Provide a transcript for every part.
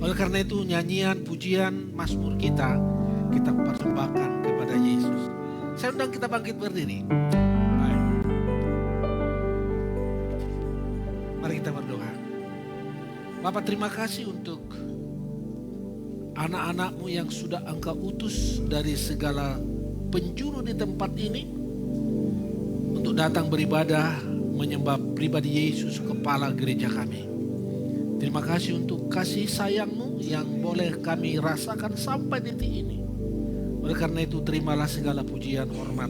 Oleh karena itu nyanyian, pujian, mazmur kita persembahkan kepada Yesus. Saya undang kita bangkit berdiri. Baik. Mari kita berdoa. Bapak, terima kasih untuk anak-anak-Mu yang sudah Engkau utus dari segala penjuru di tempat ini untuk datang beribadah menyembah pribadi Yesus, kepala gereja kami. Terima kasih untuk kasih sayang-Mu yang boleh kami rasakan sampai detik ini. Oleh karena itu terimalah segala pujian, hormat,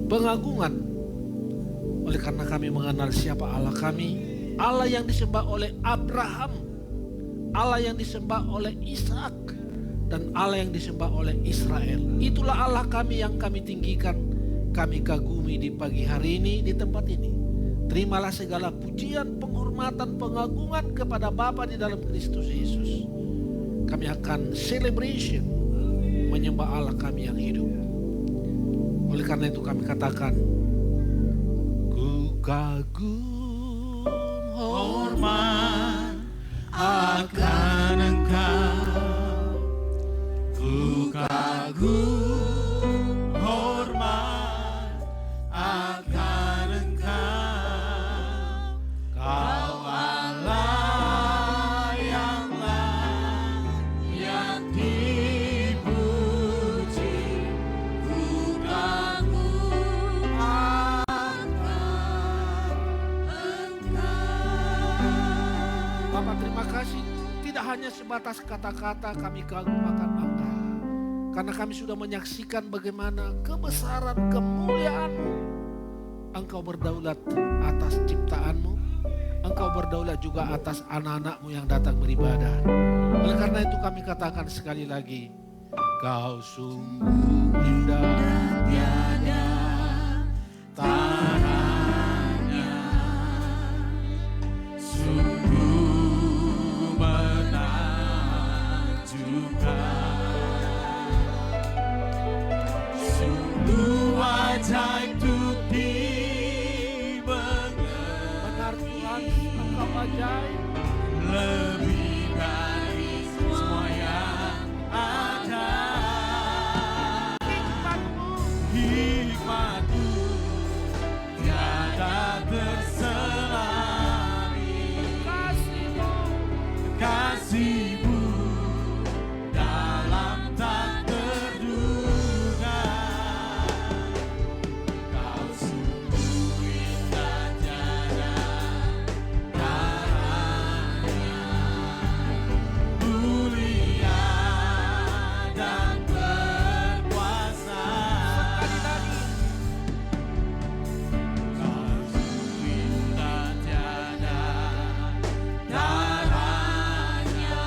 pengagungan. Oleh karena kami mengenal siapa Allah kami, Allah yang disembah oleh Abraham, Allah yang disembah oleh Ishak, dan Allah yang disembah oleh Israel. Itulah Allah kami yang kami tinggikan, kami kagumi di pagi hari ini di tempat ini. Terimalah segala pujian, penghormatan, pengagungan kepada Bapa di dalam Kristus Yesus. Kami akan celebration menyembah Allah kami yang hidup. Oleh karena itu kami katakan, ku kagum hormat akan Engkau, ku kagum hormat akan Engkau, Kau Allah yang layak dipuji, ku kagum akan Engkau. Bapak, terima kasih. Tidak hanya sebatas kata-kata kami kagum akan Engkau, karena kami sudah menyaksikan bagaimana kebesaran kemuliaan-Mu. Engkau berdaulat atas ciptaan-Mu, Engkau berdaulat juga atas anak-anak-Mu yang datang beribadah. Oleh karena itu kami katakan sekali lagi, Kau sungguh indah dan tiada taranya, sungguh menakjubkan, sungguh ajaib untuk dimengerti. Benar Tuhan, Engkau ajaib, lebih dari semua yang ada. Hikmat-Mu tiada terselami, kasih-Mu dalam tak terduga. Kau sungguh indah tiada taranya, mulia dan berkuasa. Kau sungguh indah tiada taranya,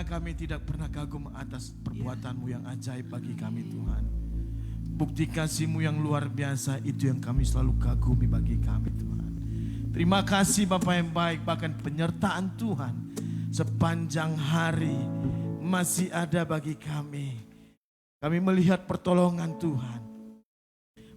Kami tidak pernah kagum atas perbuatan-Mu yang ajaib bagi kami Tuhan. Bukti kasih-Mu yang luar biasa itu yang kami selalu kagumi bagi kami Tuhan. Terima kasih Bapa yang baik, bahkan penyertaan Tuhan sepanjang hari masih ada bagi kami. Kami melihat pertolongan Tuhan.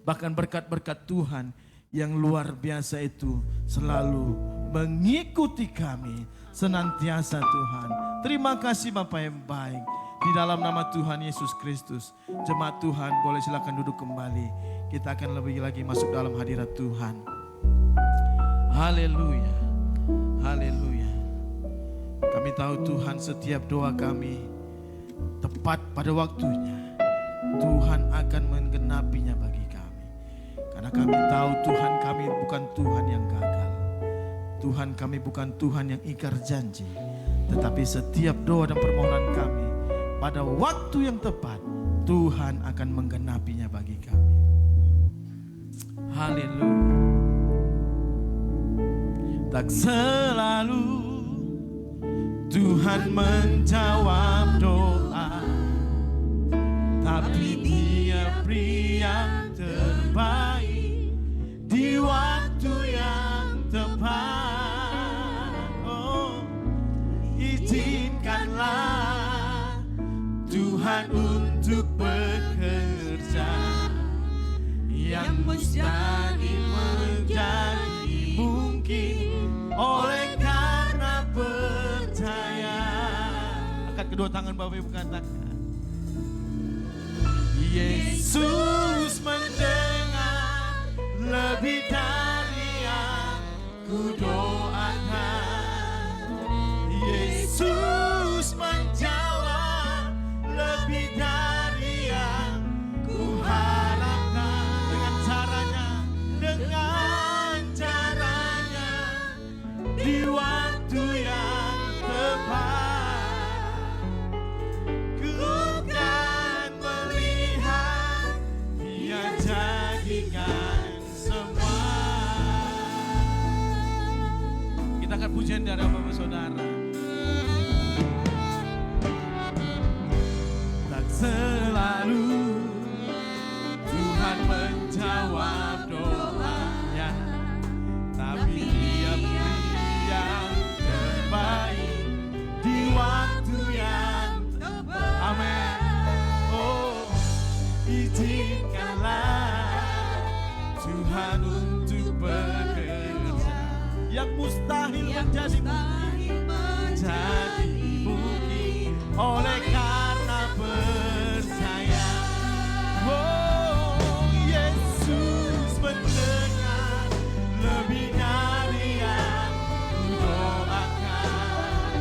Bahkan berkat-berkat Tuhan yang luar biasa itu selalu mengikuti kami senantiasa Tuhan. Terima kasih Bapa yang baik. Di dalam nama Tuhan Yesus Kristus, jemaat Tuhan boleh silakan duduk kembali. Kita akan lebih lagi masuk dalam hadirat Tuhan. Haleluya, haleluya. Kami tahu Tuhan setiap doa kami tepat pada waktunya. Tuhan akan menggenapinya bagi kami. Karena kami tahu Tuhan kami bukan Tuhan yang gagal. Tuhan kami bukan Tuhan yang ingkar janji. Tetapi setiap doa dan permohonan kami pada waktu yang tepat Tuhan akan menggenapinya bagi kami. Haleluya. Tak selalu Tuhan menjawab doa, tapi Dia beri yang terbaik di waktu yang tepat. Oh, izinkanlah Tuhan untuk bekerja yang mustahil menjadi mungkin oleh karena percaya. Angkat kedua tangan Bapak Ibu, katakan Yesus mendengar lebih dari yang ku doakan. Yesus menjawab lebih dari yang ku harapkan. Dengan caranya di waktu yang tepat, ku kan melihat Dia jadikan semua. Kita akan pujian dari Bapak Saudara. Tak selalu Tuhan menjawab doanya, tapi Dia beri yang terbaik di waktu yang tepat. Amin. Oh, izinkanlah Tuhan untuk bekerja yang mustahil menjadi mungkin oleh karena percaya. Oh, Yesus mendengar lebih dari yang ku doakan.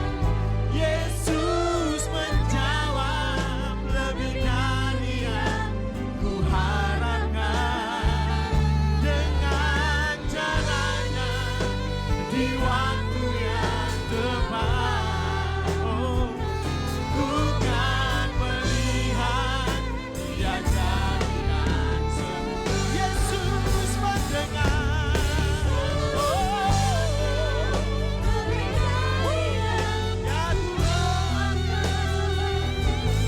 Yesus menjawab lebih dari yang ku harapkan. Dengan caranya di waktu yang tepat, oh, ku kan melihat Dia jadikan semua. Yesus mendengar, oh, ya Tuhan.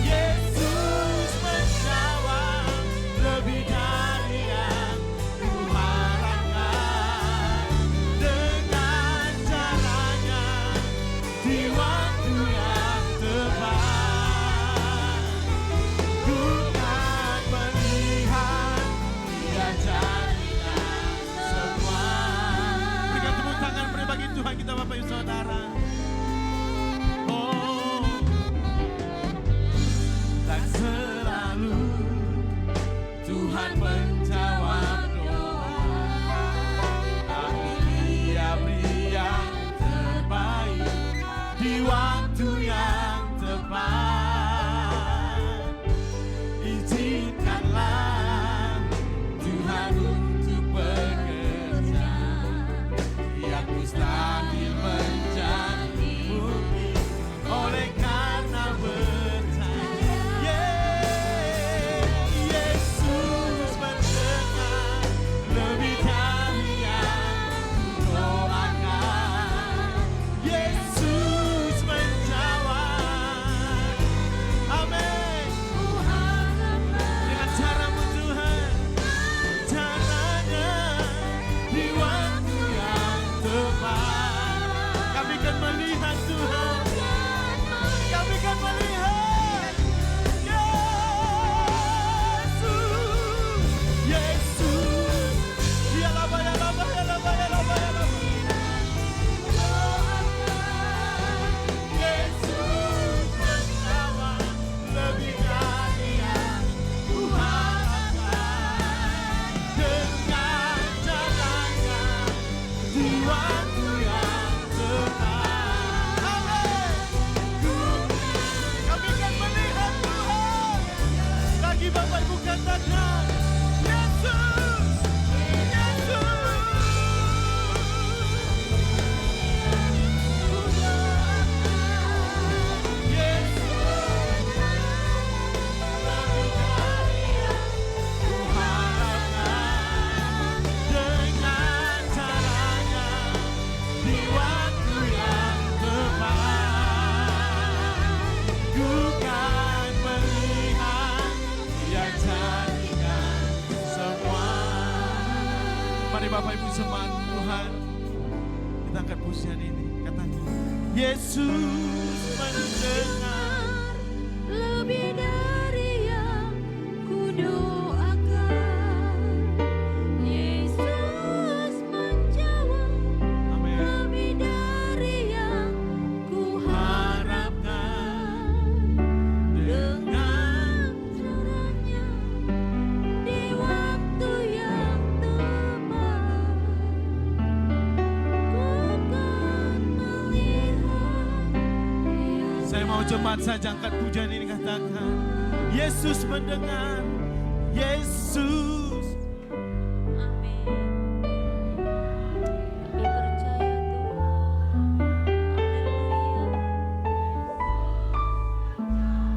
Yesus menjawab lebih dari yang ku harapkan. Dengan caranya di waktu yang tepat, ku kan melihat Dia jadikan semua. Berikan tepuk tangan bagi Tuhan kita Bapak Ibu Saudara. Oh, tak selalu Tuhan menjawab doa, tapi Dia beri yang terbaik di waktu yang tepat. Izinkanlah Tuhan untuk bekerja yang mustahil menjadi mungkin oleh karena percaya. Yesus mendengar lebih dari yang ku doakan. Yesus menjawab waktu yang tepat. Amin. Kami akan melihat Tuhan. Lagi Bapak Ibu katakan, Yesus, Yesus. Mari Bapak Ibu semangat Tuhan. Kita angkat pujian ini. Katakan, Yesus mendengar lebih dari yang kudoakan. Yesus menjawab Amin. lebih dari yang kuharapkan. Dengan caranya di waktu yang tepat, ku kan melihat dia. Saya mau cepat saja angkat pujian ini, katakan, Yesus mendengar, Yesus. Amin. Kami percaya Tuhan. Haleluya. Amin.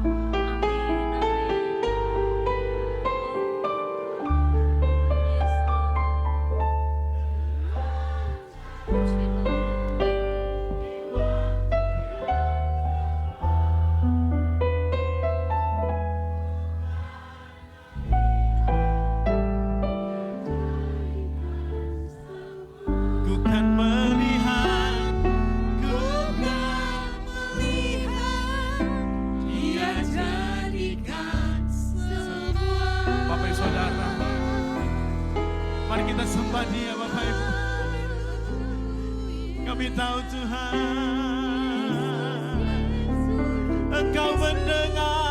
Amin. Yes, Lord. Ku kan melihat, ku kan Melihat Dia jadikan semua. Bapak Ibu Saudara, mari kita sembah Dia Bapak Ibu. Kami tahu Tuhan, Engkau mendengar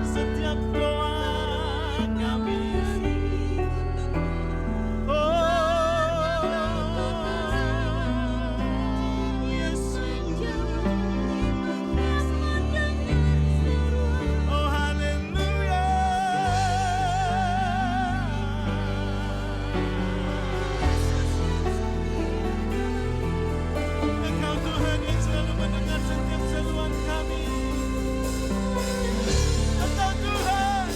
setiap doa kami. Oh, Yesus. Oh, haleluya. Engkau Tuhan yang selalu mendengar setiap seruan kami. Engkau Tuhan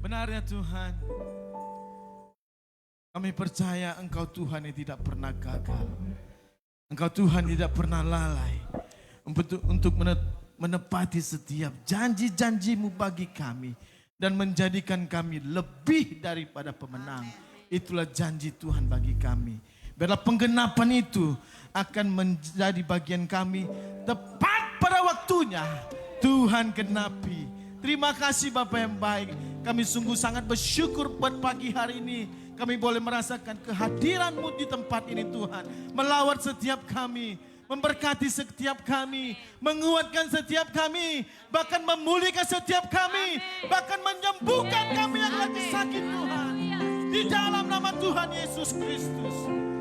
Benar ya Tuhan. Kami percaya Engkau Tuhan yang tidak pernah gagal. Engkau Tuhan tidak pernah lalai untuk menepati setiap janji-janji-Mu bagi kami dan menjadikan kami lebih daripada pemenang. Itulah janji Tuhan bagi kami. Biarlah penggenapan itu akan menjadi bagian kami tepat pada waktunya. Tuhan genapi. Terima kasih Bapa yang baik. Kami sungguh sangat bersyukur buat pagi hari ini. Kami boleh merasakan kehadiran-Mu di tempat ini Tuhan. Melawat setiap kami. Memberkati setiap kami. Menguatkan setiap kami. Bahkan memulihkan setiap kami. Bahkan menyembuhkan kami yang lagi sakit Tuhan. Di dalam nama Tuhan Yesus Kristus.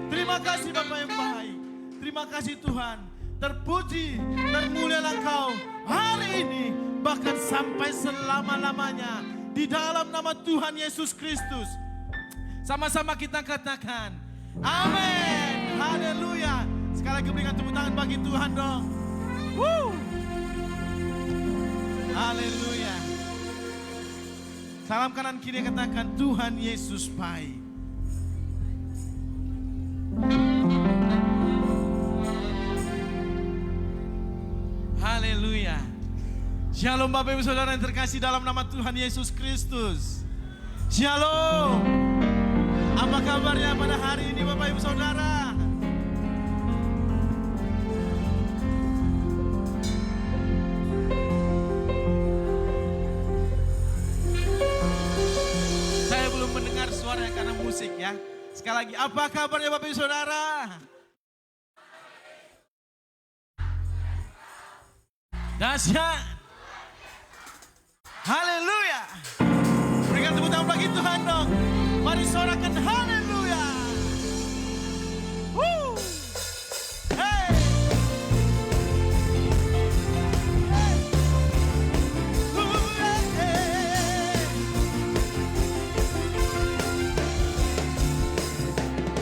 Terima kasih Bapa yang baik. Terima kasih Tuhan. Terpuji, termulialah Engkau hari ini. Bahkan sampai selama-lamanya. Di dalam nama Tuhan Yesus Kristus. Sama-sama kita katakan. Amin. Haleluya. Sekali lagi berikan tepuk tangan bagi Tuhan dong. Woo. Haleluya. Salam kanan kiri katakan Tuhan Yesus baik. Haleluya. Shalom Bapak Ibu Saudara yang terkasih dalam nama Tuhan Yesus Kristus. Shalom. Apa kabarnya pada hari ini Bapak Ibu Saudara? Saya belum mendengar suaranya karena musik ya. Sekali lagi, apa kabarnya Bapak Ibu Saudara? Dahsyat. Haleluya. Berikan tepuk tangan bagi Tuhan dong. Mari sorakan haleluya. Woo. Hey.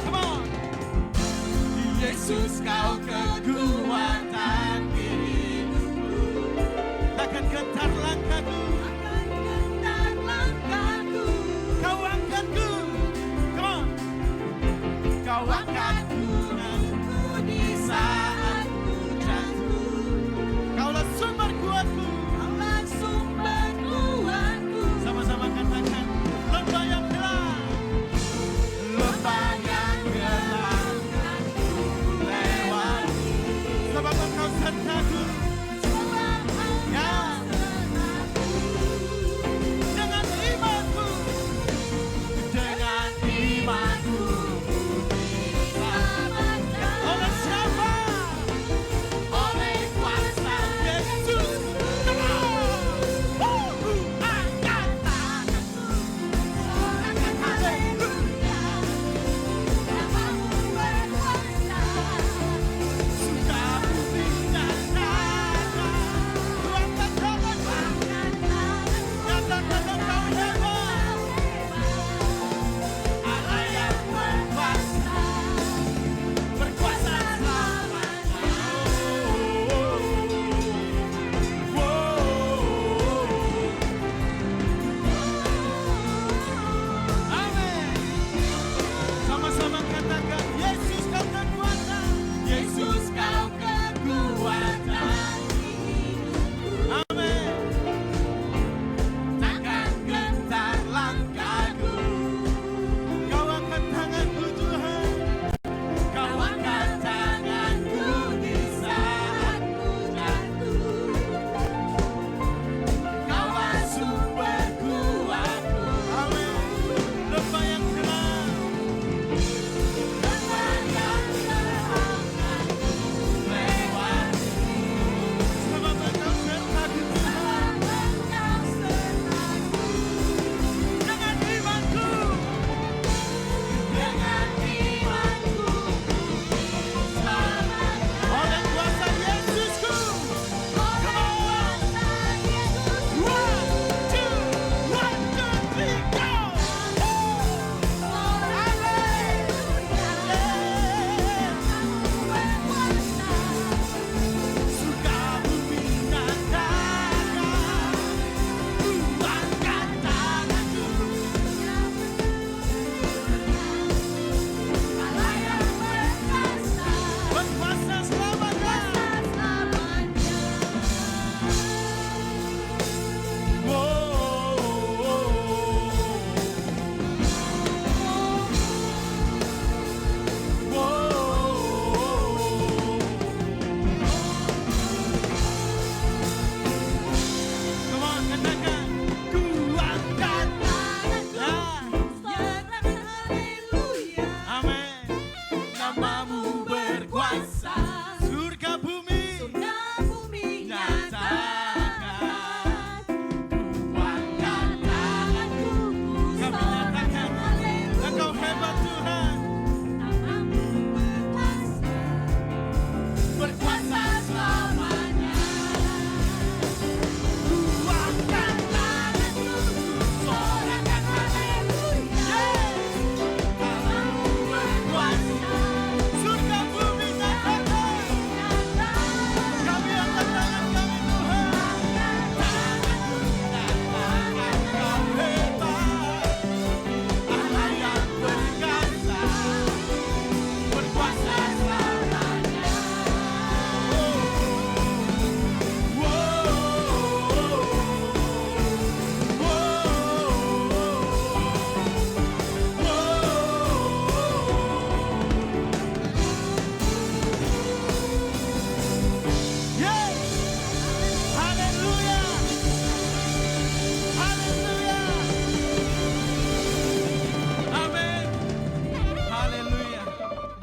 Come on. Yesus kau kekuatan hidupku. Takkan gentar langkahku. Kau angkatku. Come on.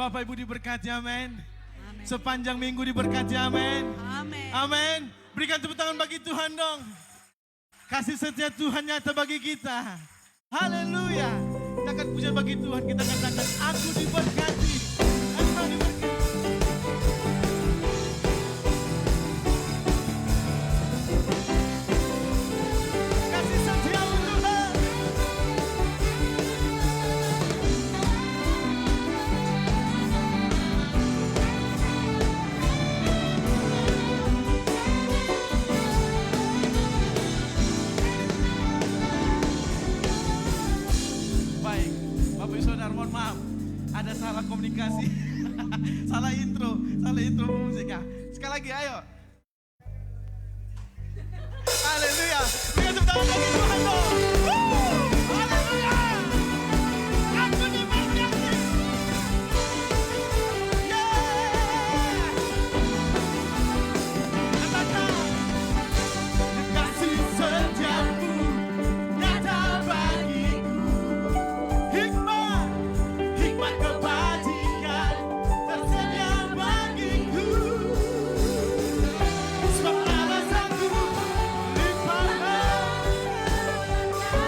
Bapak Ibu diberkati, amin. Amin. Sepanjang minggu diberkati, amin. Amin. Amin. Berikan tepuk tangan bagi Tuhan dong. Kasih setia Tuhan nyata bagi kita. Haleluya. Kita akan pujian bagi Tuhan. Kita katakan, aku diberkati. Engkau diberkati. Kasih setiamu Tuhan. Baik, Bapak Ibu Saudara, mohon maaf. Ada salah komunikasi. salah intro musiknya. Sekali lagi, ayo. Haleluya. Berikan tepuk tangan bagi Tuhan dong. Haleluya. Aku diberkati. Yeah. Katakan, kasih setiamu nyata bagiku. Hikmat kebajikan tersedia bagiku. Sebab alasanku limpah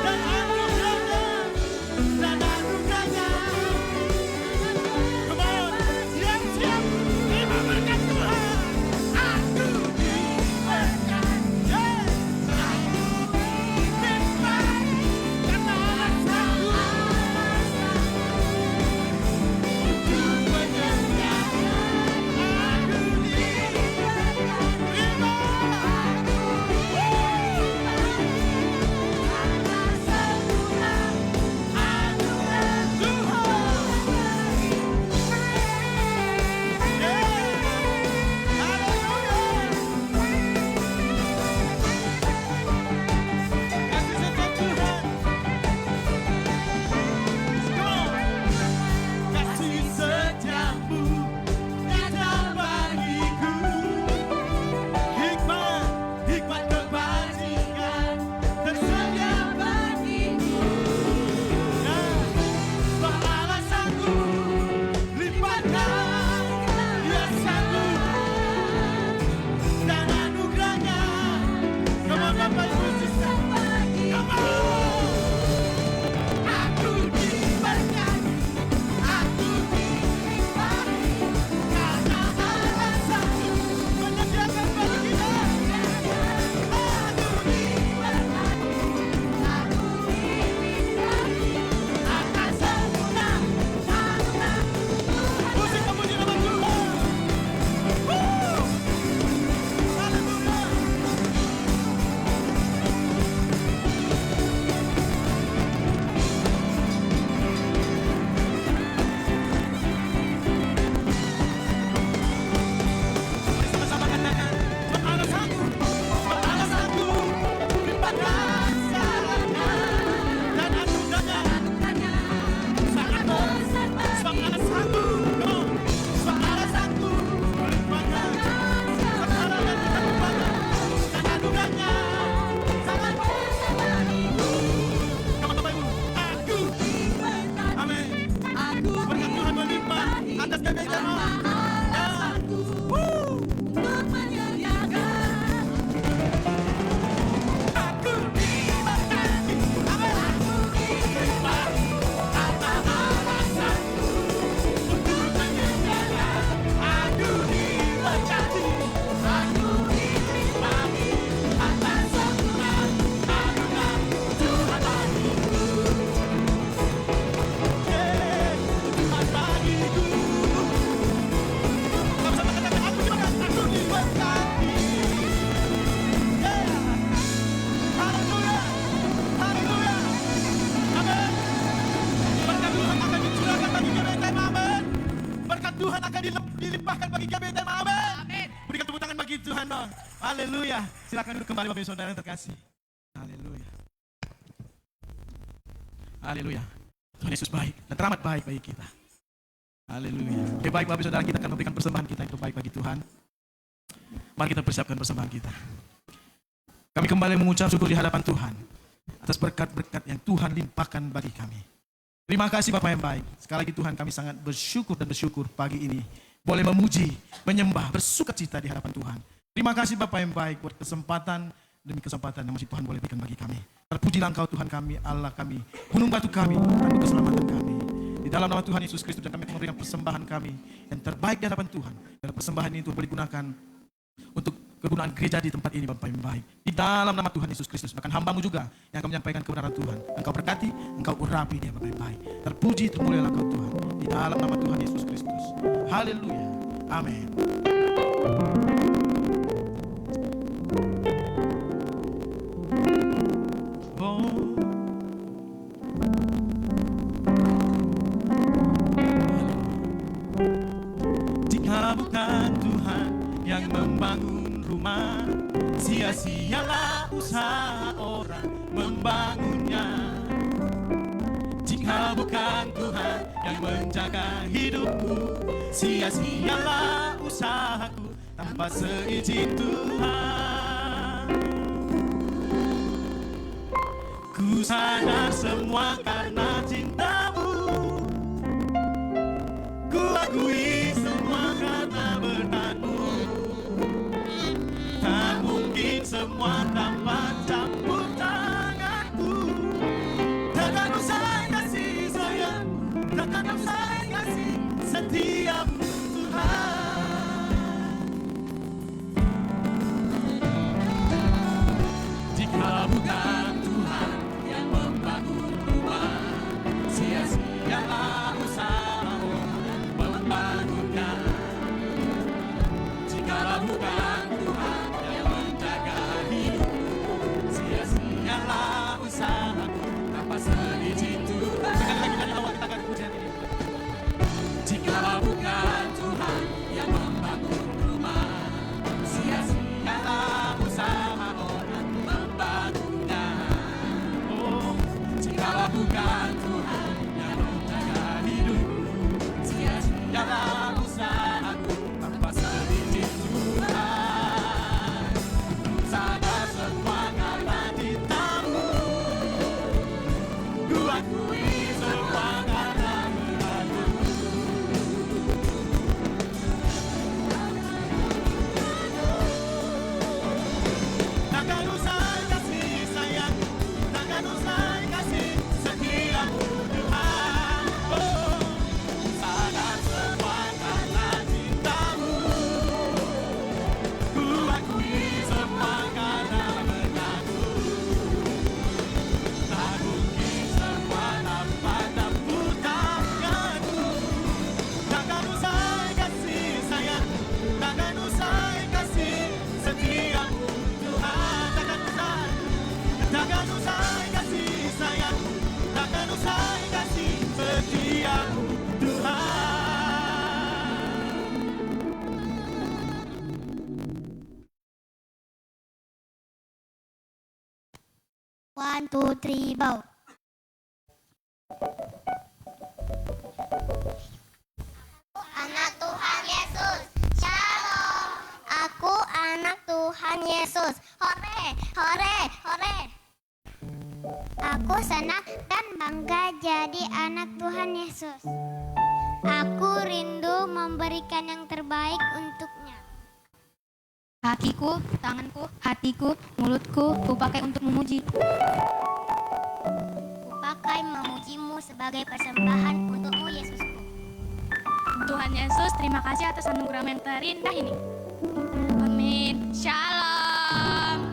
dan anugerahnya. Come on, siap-siap terima berkat Tuhan. Aku diberkati. Yeah. Aku diberkati karena alasanku. Kasih setiamu nyata bagiku. Hikmat kebajikan tersedia bagiku. Sebab alasanku limpahkan biasaku dan anugerahnya. Come on, Bapak Ibu Sister. Come on. Aku diberkati. Aku dilimpahi karena alasanku menyediakan bagi kita. Aku diberkati, aku dilimpahi akan sempurna anugerah Tuhan. Musik memuji nama Tuhan. Haleluya. Sama-sama katakan, alasanku limpahkan salahnya dan anugerahnya sangat besar. Sebab alasanku, come on. Sebab alasanku limpahkan segala yang kita lupakan dan anugerahnya sangat besar bagiku. Come on, Bapak Ibu. Aku diberkati. Amin. Berkat Tuhan melimpah atas kebaikan Allah. Untuk menyediakan. Aku diberkati. Amin. Aku dilimpahi apa alasanku untuk menyediakan. Aku diberkati. Aku dilimpahi akan sempurna anugerah Tuhan bagiku. Yeah, Tuhan bagiku. Sama-sama katakan, aku diberkati. Yeah. Haleluya. Haleluya. Amin. Berkat Tuhan akan dicurahkan bagi GBTM, amin. Berkat Tuhan akan dilimpahkan bagi GBTM, amin. Berikan tepuk tangan bagi Tuhan dong. Haleluya. Silakan duduk kembali Bapak Ibu Saudara yang terkasih. Haleluya. Haleluya. Tuhan Yesus baik dan teramat baik bagi kita. Haleluya. Oke, baik Bapak Ibu Saudara, kita akan memberikan persembahan kita itu baik bagi Tuhan. Mari kita persiapkan persembahan kita. Kami kembali mengucap syukur di hadapan Tuhan atas berkat-berkat yang Tuhan limpahkan bagi kami. Terima kasih Bapak yang baik. Sekali lagi Tuhan, kami sangat bersyukur pagi ini boleh memuji, menyembah, bersukacita di hadapan Tuhan. Terima kasih Bapak yang baik buat kesempatan demi kesempatan yang masih Tuhan boleh berikan bagi kami. Terpujilah Engkau Tuhan kami, Allah kami, gunung batu kami, dan keselamatan kami. Di dalam nama Tuhan Yesus Kristus, dan kami memberikan persembahan kami yang terbaik di hadapan Tuhan. Dan persembahan ini Tuhan boleh gunakan untuk kegunaan gereja di tempat ini Bapak yang baik. Di dalam nama Tuhan Yesus Kristus, bahkan hamba-Mu juga yang akan menyampaikan kebenaran Tuhan. Engkau berkati, Engkau urapi dia Bapak yang baik. Terpuji, termulialah Engkau Tuhan. Di dalam nama Tuhan Yesus Kristus. Haleluya. Amin. Jika bukan Tuhan yang membangun rumah, sia-sialah usaha orang membangunnya. Jika bukan Tuhan yang menjaga hidupku, sia-sialah usahaku tanpa seizin Tuhan. Ku sadar semua karena cinta-Mu, ku akui semua karena berkat-Mu. Tak mungkin semua tanpa campur tangan-Mu. Takkan usai kasih sayang, takkan usai kasih setia-Mu Tuhan. Jika bukan Tuhan yang membangun rumah, sia-sialah usaha orang membangunnya. Jika bukan Tuhan yang menjaga hidup, sia-sialah usahaku tanpa seizin Tuhan. Sekali lagi dari awal kita akan pujian ini. Jika bukan Tuhan yang membangun rumah, sia-sialah usaha orang membangunnya. Oh, jika bukan Tuhan yang menjaga hidup, sia-sialah usahaku tanpa seizin Tuhan. Sadar semua karena cinta-Mu, ku akui semua karena berkat-Mu. Takkan usai kasih sayang, takkan usai kasih setia-Mu Tuhan. Oh, sadar semua karena cinta-Mu, ku akui semua karena berkat-Mu. Tak mungkin semua tanpa campur tangan-Mu. Takkan usai kasih sayang, takkan usai kasih setia-Mu Tuhan. Takkan usai kasih sayang, takkan usai kasih setia-Mu Tuhan. 1, 2, 3, bow. Anak Tuhan Yesus, Shalom. Aku anak Tuhan Yesus. Hore, hore, hore. Aku senang dan bangga jadi anak Tuhan Yesus. Aku rindu memberikan yang terbaik untuknya. Kakiku, tanganku, hatiku, mulutku, kupakai untuk memuji. Kupakai memuji-Mu sebagai persembahan untuk-Mu Yesusku. Tuhan Yesus, terima kasih atas anugerah yang terindah ini. Amin. Shalom.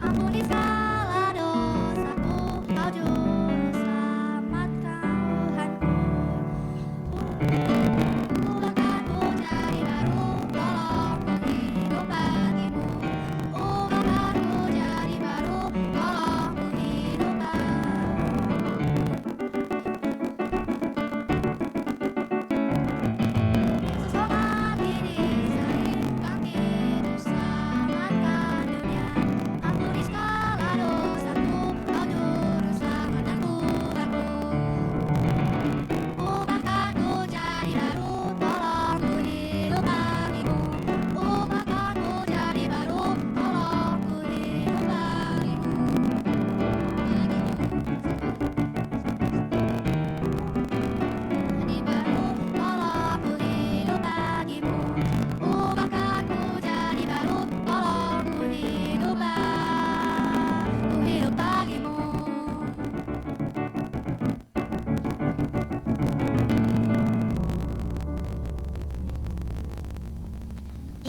Ampuni segala dosaku, Kau juru selamatkan Tuhanku. Ubahkanku jadi baru, tolong hidup bagimu. Ubahkanku jadi baru, tolong hidup bagimu.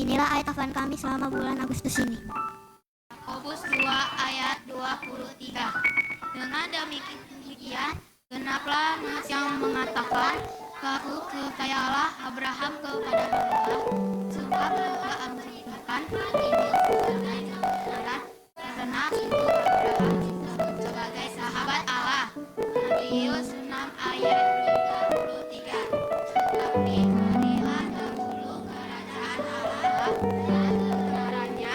Inilah ayat hafalan kami selama bulan Agustus ini. Yakobus 2 ayat 23. Dengan demikian, genaplah nas yang mengatakan, "Kamu percayalah Abraham kepada Allah, sebab Allah anugerahkan ini sebagai kebenaran, karena itu Abraham disebut sebagai sahabat Allah." Matius 6 ayat 33. Tetapi carilah dahulu kerajaan Allah dan kebenarannya,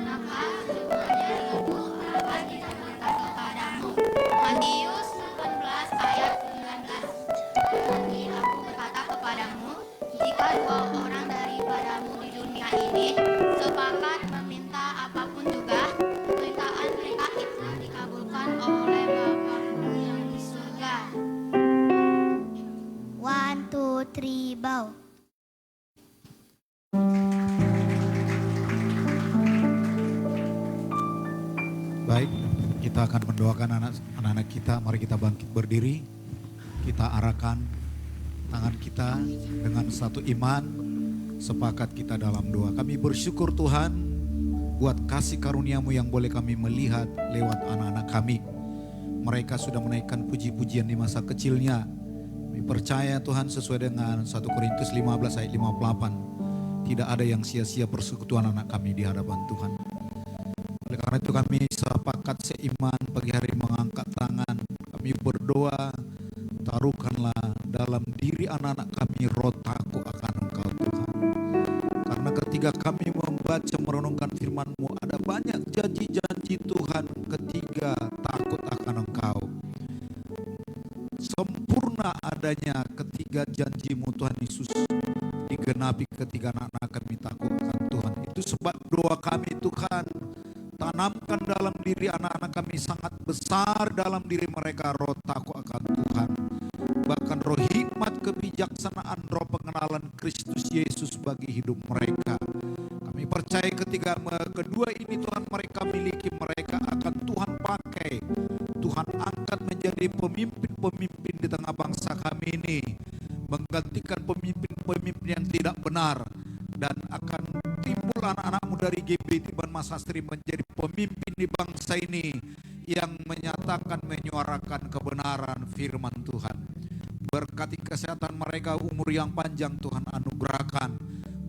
maka semuanya itu akan ditambahkan kepadamu. Matius 18 ayat 19. Jadi aku berkata kepadamu, jika dua orang daripadamu di dunia ini sepakat meminta apapun juga, permintaan mereka itu dikabulkan oleh Bapa-Mu yang di surga. 1, 2, 3, bow. Baik, kita akan mendoakan anak-anak kita. Mari kita bangkit berdiri. Kita arahkan tangan kita dengan satu iman. Sepakat kita dalam doa. Kami bersyukur Tuhan buat kasih karunia-Mu yang boleh kami melihat lewat anak-anak kami. Mereka sudah menaikkan puji-pujian di masa kecilnya. Kami percaya Tuhan sesuai dengan 1 Korintus 15 ayat 58. Tidak ada yang sia-sia persekutuan anak kami di hadapan Tuhan. Oleh karena itu kami sepakat seiman pagi hari mengangkat tangan. Kami berdoa, taruhkanlah dalam diri anak-anak kami roh takut akan Engkau Tuhan. Karena ketika kami membaca merenungkan firman-Mu, ada banyak janji-janji Tuhan ketika takut akan Engkau. Sempurna adanya ketiga janji-Mu Tuhan Yesus digenapi ketika anak-anak kami takut akan Tuhan. Itu sebab doa kami Tuhan, tanamkan dalam diri anak-anak kami sangat besar dalam diri mereka roh takut akan Tuhan. Bahkan roh hikmat, kebijaksanaan, roh pengenalan Kristus Yesus bagi hidup mereka. Kami percaya ketika kedua ini Tuhan mereka miliki, mereka akan Tuhan pakai. Tuhan angkat menjadi pemimpin-pemimpin di tengah bangsa kami ini. Menggantikan pemimpin-pemimpin yang tidak benar. Dan akan timbul anak-anak-Mu dari GBT Ban Masastri menjadi pemimpin di bangsa ini yang menyatakan, menyuarakan kebenaran firman Tuhan. Berkati kesehatan mereka, umur yang panjang Tuhan anugerahkan.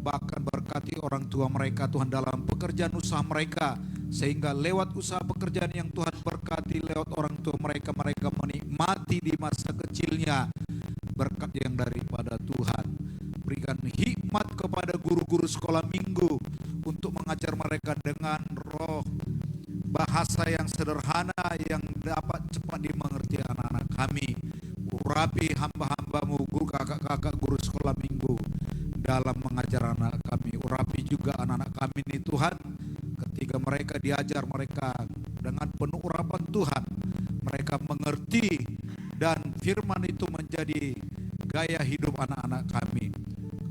Bahkan berkati orang tua mereka Tuhan dalam pekerjaan usaha mereka. Sehingga lewat usaha pekerjaan yang Tuhan berkati lewat orang tua mereka, mereka menikmati di masa kecilnya berkat yang daripada Tuhan. Berikan hikmat kepada guru-guru sekolah minggu untuk mengajar mereka dengan roh bahasa yang sederhana yang dapat cepat dimengerti anak-anak kami. Urapi hamba-hamba-Mu, guru kakak-kakak guru sekolah minggu dalam mengajar anak kami. Urapi juga anak-anak kami ini Tuhan, ketika mereka diajar mereka dengan penuh urapan Tuhan, mereka mengerti dan firman itu menjadi gaya hidup anak-anak kami.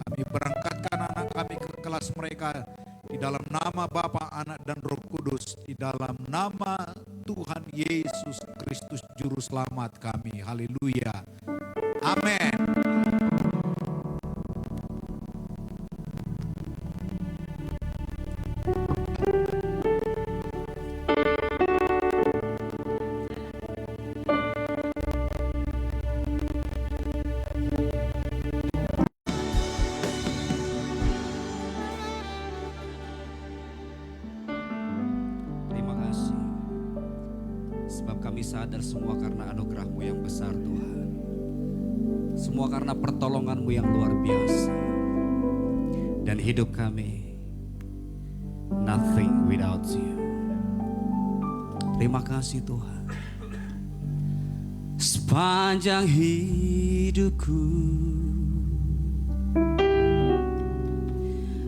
Kami berangkatkan anak kami ke kelas mereka di dalam nama Bapa, Anak dan Roh Kudus, di dalam nama Tuhan Yesus Kristus Juru Selamat kami. Haleluya. Amin. Sadar semua karena anugerah-Mu yang besar Tuhan. Semua karena pertolongan-Mu yang luar biasa. Dan hidup kami nothing without You. Terima kasih Tuhan. Sepanjang hidupku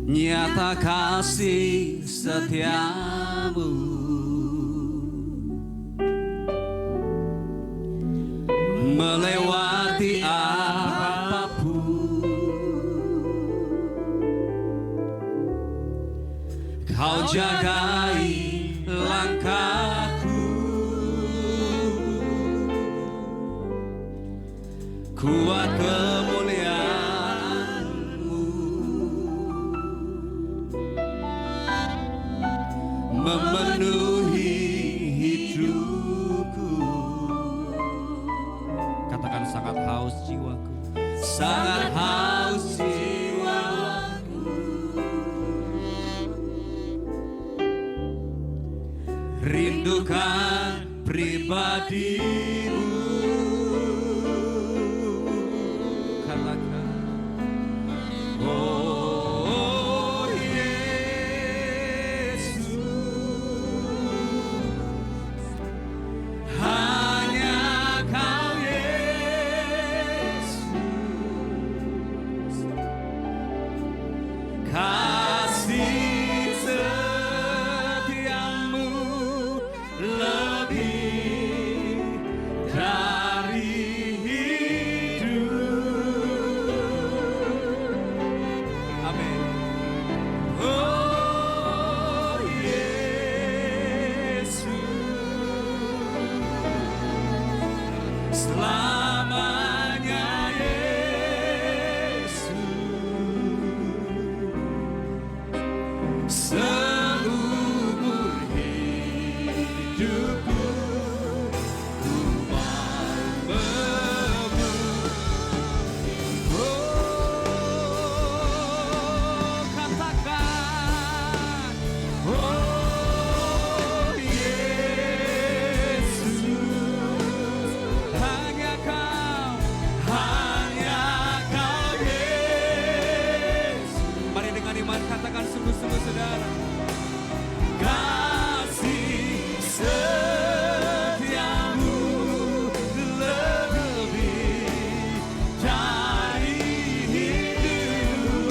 nyata kasih setia-Mu. Melewati apapun Kau jagai langkahku. Kuat kemuliaan-Mu sangat haus jiwaku, rindukan pribadimu. Katakan, oh Yesus, hanya Kau Yesus, kasih setiamu lebih dari hidup. Amin. Oh Yesus, selamanya Yesus, seumur hidupku ku mau memuji. Oh, katakan, oh Yesus, hanya Kau Yesus. Mari dengan iman katakan sungguh-sungguh saudara. Kasih setiamu lebih dari hidup.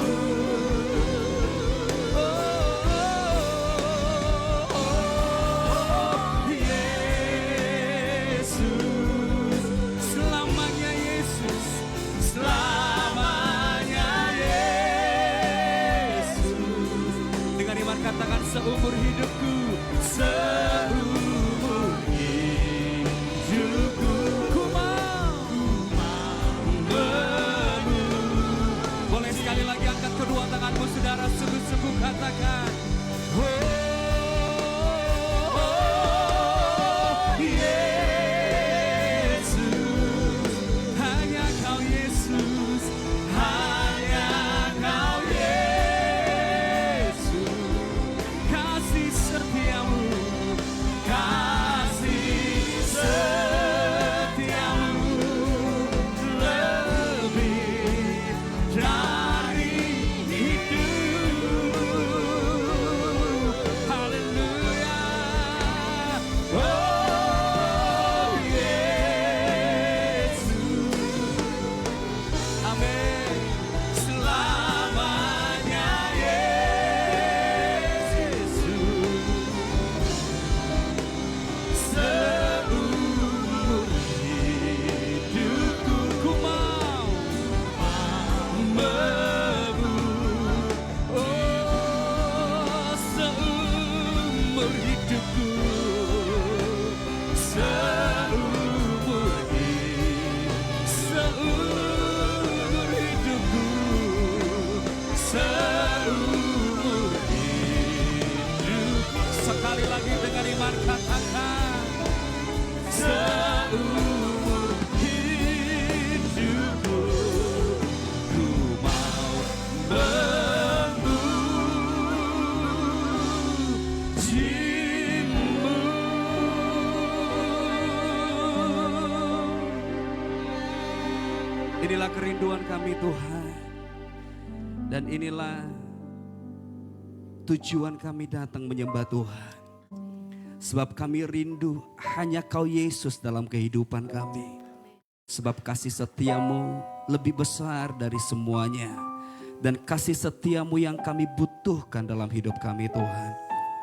Oh, Yesus, selamanya Yesus, selamanya Yesus. Dengan iman katakan seumur hidupku, seumur hidupku ku mau memuji. Boleh sekali lagi angkat kedua tanganmu saudara, sungguh-sungguh katakan, oh Yesus, hanya Kau Yesus, hanya Kau Yesus, kasih setiamu, kasih setiamu lebih dari hidup. Haleluya. Oh Yesus, amin. Selamanya Yesus, seumur hidupku ku mau memuji. Oh, seumur hidupku, seumur hidupku, seumur hidup. Sekali lagi dengan iman katakan, seumur hidupku ku mau memujimu. Inilah kerinduan kami Tuhan, dan inilah tujuan kami datang menyembah Tuhan. Sebab kami rindu hanya Kau Yesus dalam kehidupan kami. Sebab kasih setiamu lebih besar dari semuanya. Dan kasih setiamu yang kami butuhkan dalam hidup kami Tuhan.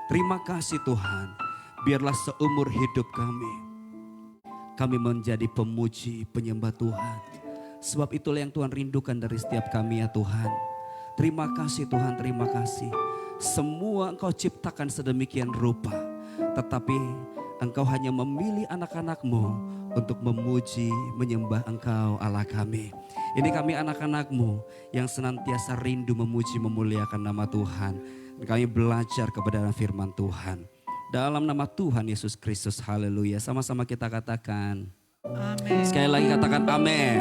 Terima kasih Tuhan. Biarlah seumur hidup kami menjadi pemuji penyembah Tuhan. Sebab itulah yang Tuhan rindukan dari setiap kami ya Tuhan. Terima kasih Tuhan, terima kasih. Semua Engkau ciptakan sedemikian rupa. Tetapi Engkau hanya memilih anak-anak-Mu untuk memuji, menyembah Engkau Allah kami. Ini kami anak-anak-Mu yang senantiasa rindu memuji, memuliakan nama Tuhan. Dan kami belajar kebenaran firman Tuhan. Dalam nama Tuhan Yesus Kristus, haleluya. Sama-sama kita katakan. Amin. Sekali lagi katakan amin.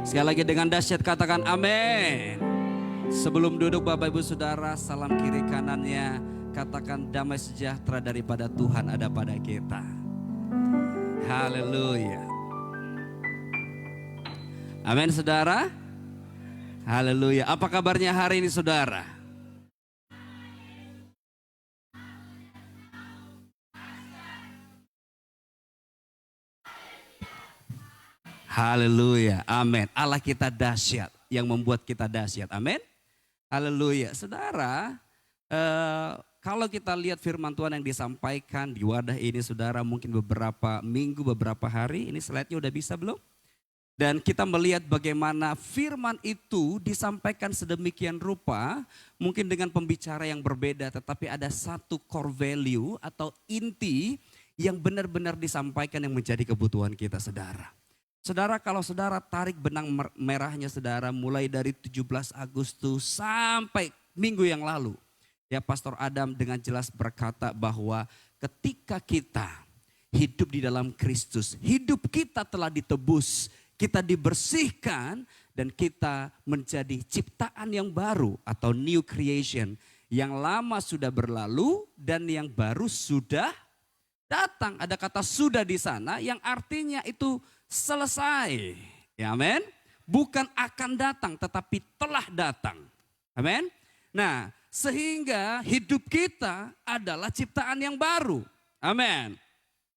Sekali lagi dengan dahsyat katakan amin. Sebelum duduk Bapak Ibu Saudara, salam kiri kanannya, katakan damai sejahtera daripada Tuhan ada pada kita. Haleluya. Amin saudara. Haleluya. Apa kabarnya hari ini saudara? Haleluya. Amin. Allah kita dahsyat, yang membuat kita dahsyat. Amin. Haleluya. Saudara, kalau kita lihat firman Tuhan yang disampaikan di wadah ini saudara, mungkin beberapa minggu, beberapa hari, ini slide-nya udah bisa belum? Dan kita melihat bagaimana firman itu disampaikan sedemikian rupa, mungkin dengan pembicara yang berbeda, tetapi ada satu core value atau inti yang benar-benar disampaikan yang menjadi kebutuhan kita saudara. Saudara, kalau saudara tarik benang merahnya saudara, mulai dari 17 Agustus sampai minggu yang lalu, ya Pastor Adam dengan jelas berkata bahwa ketika kita hidup di dalam Kristus, hidup kita telah ditebus, kita dibersihkan dan kita menjadi ciptaan yang baru atau new creation. Yang lama sudah berlalu dan yang baru sudah datang. Ada kata sudah di sana yang artinya itu selesai. Ya amin. Bukan akan datang tetapi telah datang. Amin. Nah, sehingga hidup kita adalah ciptaan yang baru. Amin.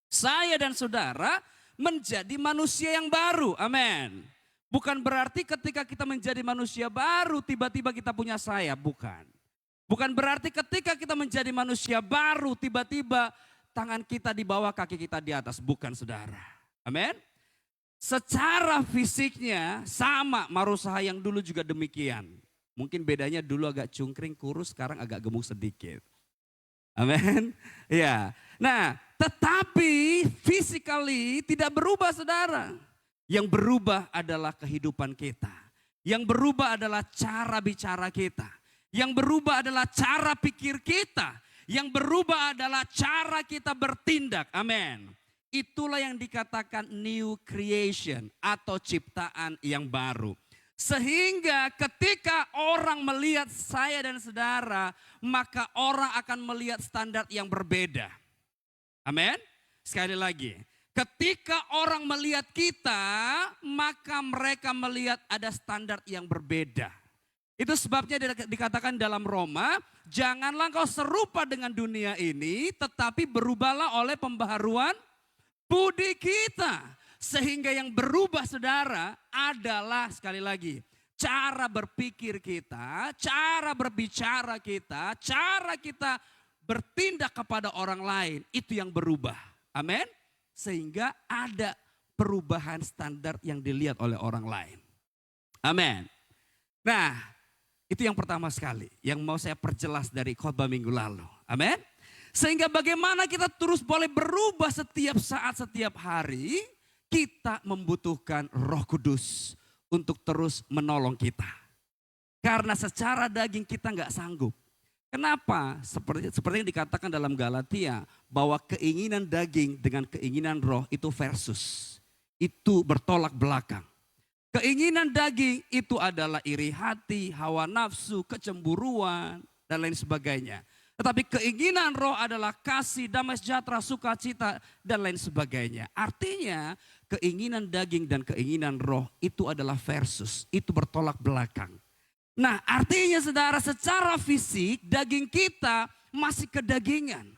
Saya dan saudara menjadi manusia yang baru. Amin. Bukan berarti ketika kita menjadi manusia baru tiba-tiba kita punya saya. Bukan. Bukan berarti ketika kita menjadi manusia baru tiba-tiba tangan kita di bawah, kaki kita di atas. Bukan saudara. Amin. Secara fisiknya sama, Marusaha yang dulu juga demikian. Mungkin bedanya dulu agak cungkring, kurus, sekarang agak gemuk sedikit. Amin. Ya. Nah, tetapi physically tidak berubah saudara. Yang berubah adalah kehidupan kita. Yang berubah adalah cara bicara kita. Yang berubah adalah cara pikir kita. Yang berubah adalah cara kita bertindak. Amin. Itulah yang dikatakan new creation atau ciptaan yang baru. Sehingga ketika orang melihat saya dan saudara, maka orang akan melihat standar yang berbeda. Amin. Sekali lagi, ketika orang melihat kita, maka mereka melihat ada standar yang berbeda. Itu sebabnya dikatakan dalam Roma, janganlah kau serupa dengan dunia ini, tetapi berubahlah oleh pembaharuan budi kita. Sehingga yang berubah saudara adalah sekali lagi cara berpikir kita, cara berbicara kita, cara kita bertindak kepada orang lain. Itu yang berubah. Amin. Sehingga ada perubahan standar yang dilihat oleh orang lain. Amin. Nah, itu yang pertama sekali yang mau saya perjelas dari khotbah minggu lalu. Amin. Sehingga bagaimana kita terus boleh berubah setiap saat, setiap hari, kita membutuhkan Roh Kudus untuk terus menolong kita. Karena secara daging kita nggak sanggup. Kenapa? Seperti yang dikatakan dalam Galatia, bahwa keinginan daging dengan keinginan roh itu versus. Itu bertolak belakang. Keinginan daging itu adalah iri hati, hawa nafsu, kecemburuan, dan lain sebagainya. Tetapi keinginan roh adalah kasih, damai sejahtera, sukacita, dan lain sebagainya. Artinya keinginan daging dan keinginan roh itu adalah versus. Itu bertolak belakang. Nah artinya saudara, secara fisik daging kita masih kedagingan.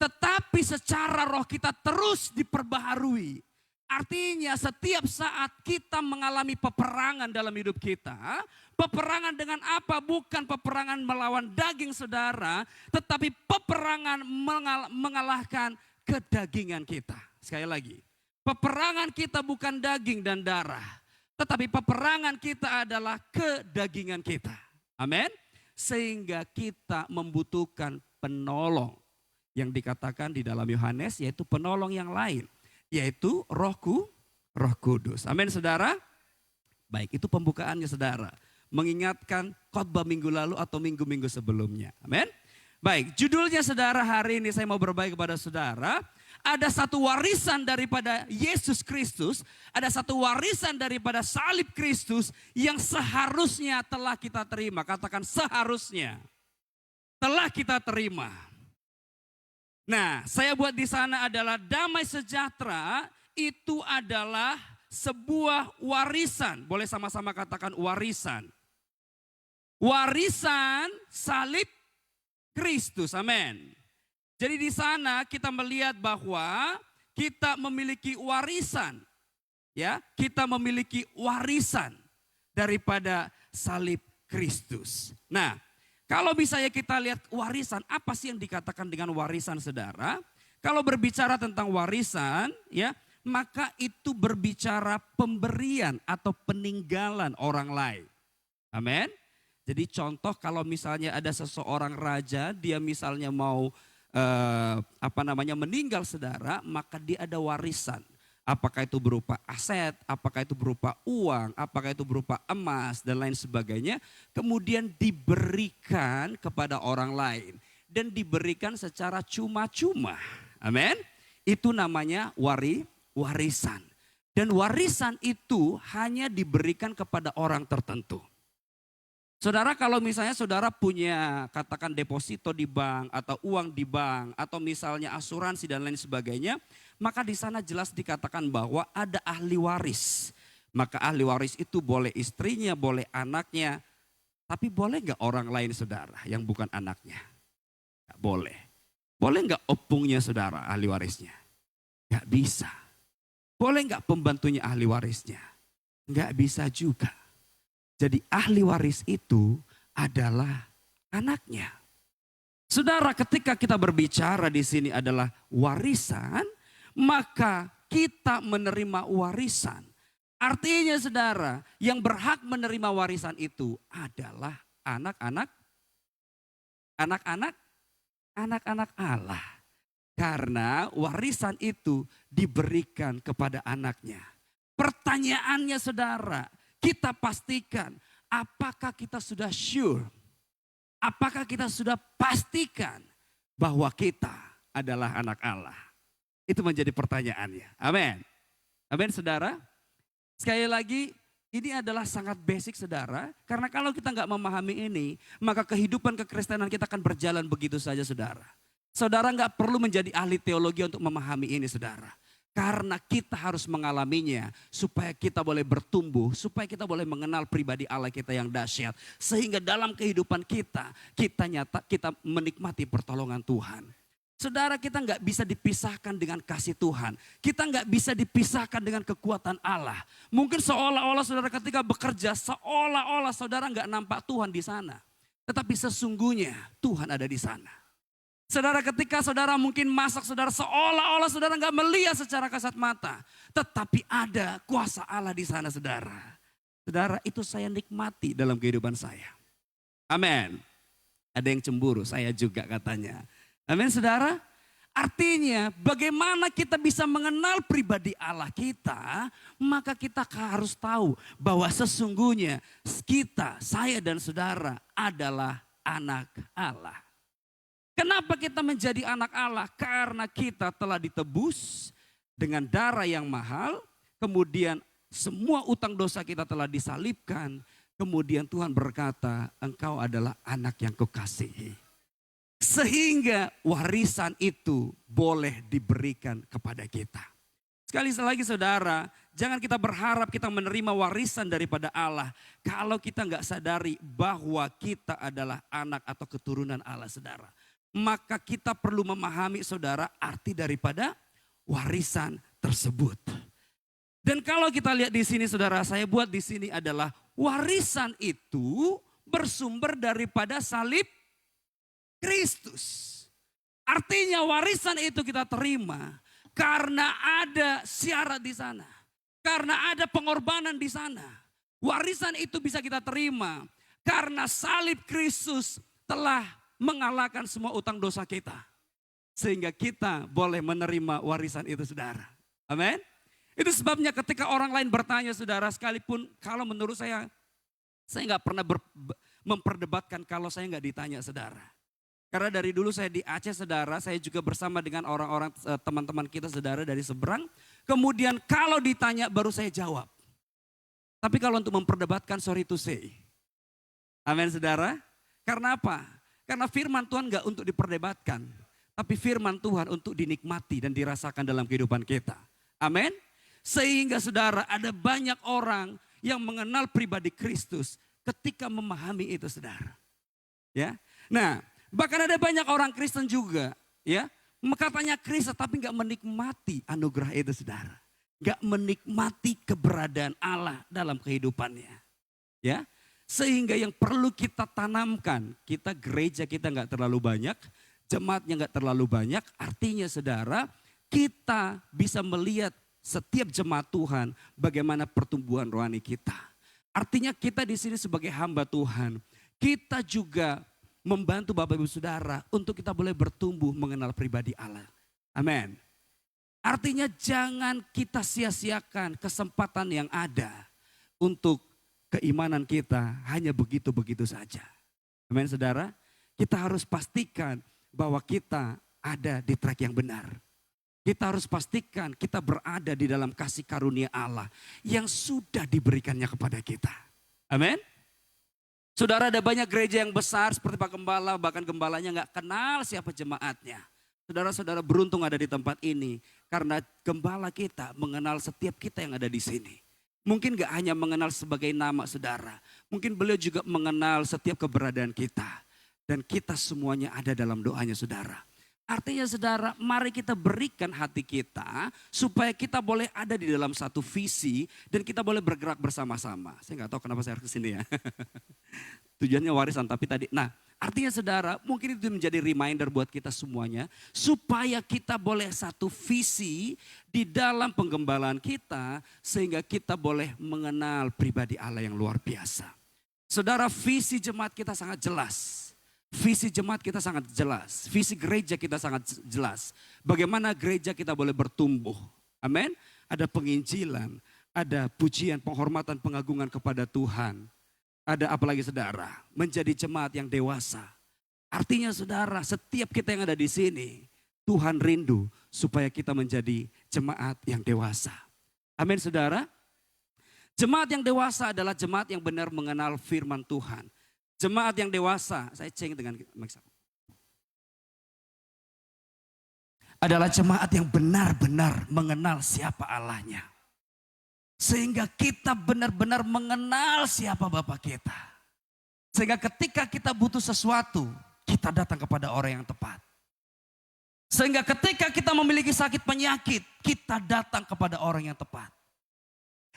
Tetapi secara roh kita terus diperbaharui. Artinya setiap saat kita mengalami peperangan dalam hidup kita. Peperangan dengan apa? Bukan peperangan melawan daging saudara. Tetapi peperangan mengalahkan kedagingan kita. Sekali lagi. Peperangan kita bukan daging dan darah. Tetapi peperangan kita adalah kedagingan kita. Amin. Sehingga kita membutuhkan penolong. Yang dikatakan di dalam Yohanes yaitu penolong yang lain. Yaitu Roh Kudus. Amin saudara. Baik, itu pembukaannya saudara. Mengingatkan khotbah minggu lalu atau minggu-minggu sebelumnya. Amin. Baik, judulnya saudara hari ini saya mau berbagi kepada saudara. ada satu warisan daripada Yesus Kristus, ada satu warisan daripada salib Kristus yang seharusnya telah kita terima. Katakan seharusnya telah kita terima. Nah, saya buat di sana adalah damai sejahtera itu adalah sebuah warisan. Boleh sama-sama katakan warisan. Warisan salib Kristus, amin. Jadi di sana kita melihat bahwa kita memiliki warisan. Ya, kita memiliki warisan daripada salib Kristus. Nah, kalau misalnya kita lihat warisan, apa sih yang dikatakan dengan warisan, saudara? Kalau berbicara tentang warisan, ya, maka itu berbicara pemberian atau peninggalan orang lain. Amin. Jadi contoh kalau misalnya ada seseorang raja, dia misalnya mau meninggal, saudara, maka dia ada warisan. Apakah itu berupa aset, apakah itu berupa uang, apakah itu berupa emas dan lain sebagainya. Kemudian diberikan kepada orang lain dan diberikan secara cuma-cuma. Amin. Itu namanya warisan. Dan warisan itu hanya diberikan kepada orang tertentu. Saudara, kalau misalnya saudara punya katakan deposito di bank atau uang di bank atau misalnya asuransi dan lain sebagainya, maka di sana jelas dikatakan bahwa ada ahli waris. Maka ahli waris itu boleh istrinya, boleh anaknya, tapi boleh nggak orang lain, saudara, yang bukan anaknya? Nggak boleh. Boleh nggak opungnya, saudara, ahli warisnya? Nggak bisa. Boleh nggak pembantunya ahli warisnya? Nggak bisa juga. Jadi ahli waris itu adalah anaknya. Saudara, ketika kita berbicara di sini adalah warisan, maka kita menerima warisan. Artinya saudara, yang berhak menerima warisan itu adalah anak-anak Allah. Karena warisan itu diberikan kepada anaknya. Pertanyaannya saudara, kita pastikan apakah kita sudah sure, apakah kita sudah pastikan bahwa kita adalah anak Allah. Itu menjadi pertanyaannya. Amin. Amin saudara. Sekali lagi ini adalah sangat basic saudara. Karena kalau kita nggak memahami ini, maka kehidupan kekristenan kita akan berjalan begitu saja saudara. Saudara nggak perlu menjadi ahli teologi untuk memahami ini saudara. Karena kita harus mengalaminya supaya kita boleh bertumbuh, supaya kita boleh mengenal pribadi Allah kita yang dahsyat. Sehingga dalam kehidupan kita menikmati pertolongan Tuhan. Saudara, kita nggak bisa dipisahkan dengan kasih Tuhan. Kita nggak bisa dipisahkan dengan kekuatan Allah. Mungkin seolah-olah saudara ketika bekerja, seolah-olah saudara nggak nampak Tuhan di sana. Tetapi sesungguhnya Tuhan ada di sana. Saudara, ketika saudara mungkin masak, saudara seolah-olah saudara nggak melihat secara kasat mata. Tetapi ada kuasa Allah di sana saudara. Saudara, itu saya nikmati dalam kehidupan saya. Amin. Ada yang cemburu, saya juga katanya. Amin saudara. Artinya bagaimana kita bisa mengenal pribadi Allah kita. Maka kita harus tahu bahwa sesungguhnya kita, saya dan saudara adalah anak Allah. Kenapa kita menjadi anak Allah? Karena kita telah ditebus dengan darah yang mahal. Kemudian semua utang dosa kita telah disalibkan. Kemudian Tuhan berkata, engkau adalah anak yang kukasihi. Sehingga warisan itu boleh diberikan kepada kita. Sekali lagi saudara, jangan kita berharap kita menerima warisan daripada Allah. Kalau kita nggak sadari bahwa kita adalah anak atau keturunan Allah saudara. Maka kita perlu memahami saudara arti daripada warisan tersebut. Dan kalau kita lihat di sini saudara, saya buat di sini adalah warisan itu bersumber daripada salib Kristus. Artinya warisan itu kita terima karena ada syarat di sana. Karena ada pengorbanan di sana. Warisan itu bisa kita terima karena salib Kristus telah mengalahkan semua utang dosa kita. Sehingga kita boleh menerima warisan itu saudara. Amin. Itu sebabnya ketika orang lain bertanya saudara, sekalipun kalau menurut saya nggak pernah memperdebatkan kalau saya nggak ditanya saudara. Karena dari dulu saya di Aceh saudara, saya juga bersama dengan orang-orang teman-teman kita saudara dari seberang. Kemudian kalau ditanya baru saya jawab. Tapi kalau untuk memperdebatkan, sorry to say. Amin saudara. Karena apa? Karena firman Tuhan gak untuk diperdebatkan. Tapi firman Tuhan untuk dinikmati dan dirasakan dalam kehidupan kita. Amin. Sehingga saudara ada banyak orang yang mengenal pribadi Kristus ketika memahami itu saudara. Ya. Nah, bahkan ada banyak orang Kristen juga, ya, katanya Kristen tapi nggak menikmati anugerah itu saudara. Nggak menikmati keberadaan Allah dalam kehidupannya. Ya, sehingga yang perlu kita tanamkan, kita gereja kita nggak terlalu banyak, jemaatnya nggak terlalu banyak, artinya saudara, kita bisa melihat setiap jemaat Tuhan bagaimana pertumbuhan rohani kita. Artinya kita di sini sebagai hamba Tuhan, kita juga membantu Bapak Ibu Saudara untuk kita boleh bertumbuh mengenal pribadi Allah. Amin. Artinya jangan kita sia-siakan kesempatan yang ada untuk keimanan kita hanya begitu-begitu saja. Amin saudara. Kita harus pastikan bahwa kita ada di track yang benar. Kita harus pastikan kita berada di dalam kasih karunia Allah yang sudah diberikannya kepada kita. Amin. Saudara, ada banyak gereja yang besar seperti Pak Gembala, bahkan gembalanya nggak kenal siapa jemaatnya. Saudara-saudara beruntung ada di tempat ini karena gembala kita mengenal setiap kita yang ada di sini. Mungkin gak hanya mengenal sebagai nama saudara, mungkin beliau juga mengenal setiap keberadaan kita. Dan kita semuanya ada dalam doanya saudara. Artinya saudara, mari kita berikan hati kita supaya kita boleh ada di dalam satu visi dan kita boleh bergerak bersama-sama. Saya nggak tahu kenapa saya harus kesini ya. Tujuannya warisan tapi tadi. Nah, artinya saudara, mungkin itu menjadi reminder buat kita semuanya supaya kita boleh satu visi di dalam penggembalaan kita sehingga kita boleh mengenal pribadi Allah yang luar biasa. Saudara, visi jemaat kita sangat jelas. Visi jemaat kita sangat jelas, visi gereja kita sangat jelas. Bagaimana gereja kita boleh bertumbuh, amin. Ada penginjilan, ada pujian, penghormatan, pengagungan kepada Tuhan. Ada apalagi saudara, menjadi jemaat yang dewasa. Artinya saudara, setiap kita yang ada di sini, Tuhan rindu supaya kita menjadi jemaat yang dewasa. Amin saudara. Jemaat yang dewasa adalah jemaat yang benar mengenal firman Tuhan. Jemaat yang dewasa, saya ceng dengan adalah jemaat yang benar-benar mengenal siapa Allahnya. Sehingga kita benar-benar mengenal siapa Bapa kita. Sehingga ketika kita butuh sesuatu, kita datang kepada orang yang tepat. Sehingga ketika kita memiliki sakit penyakit, kita datang kepada orang yang tepat.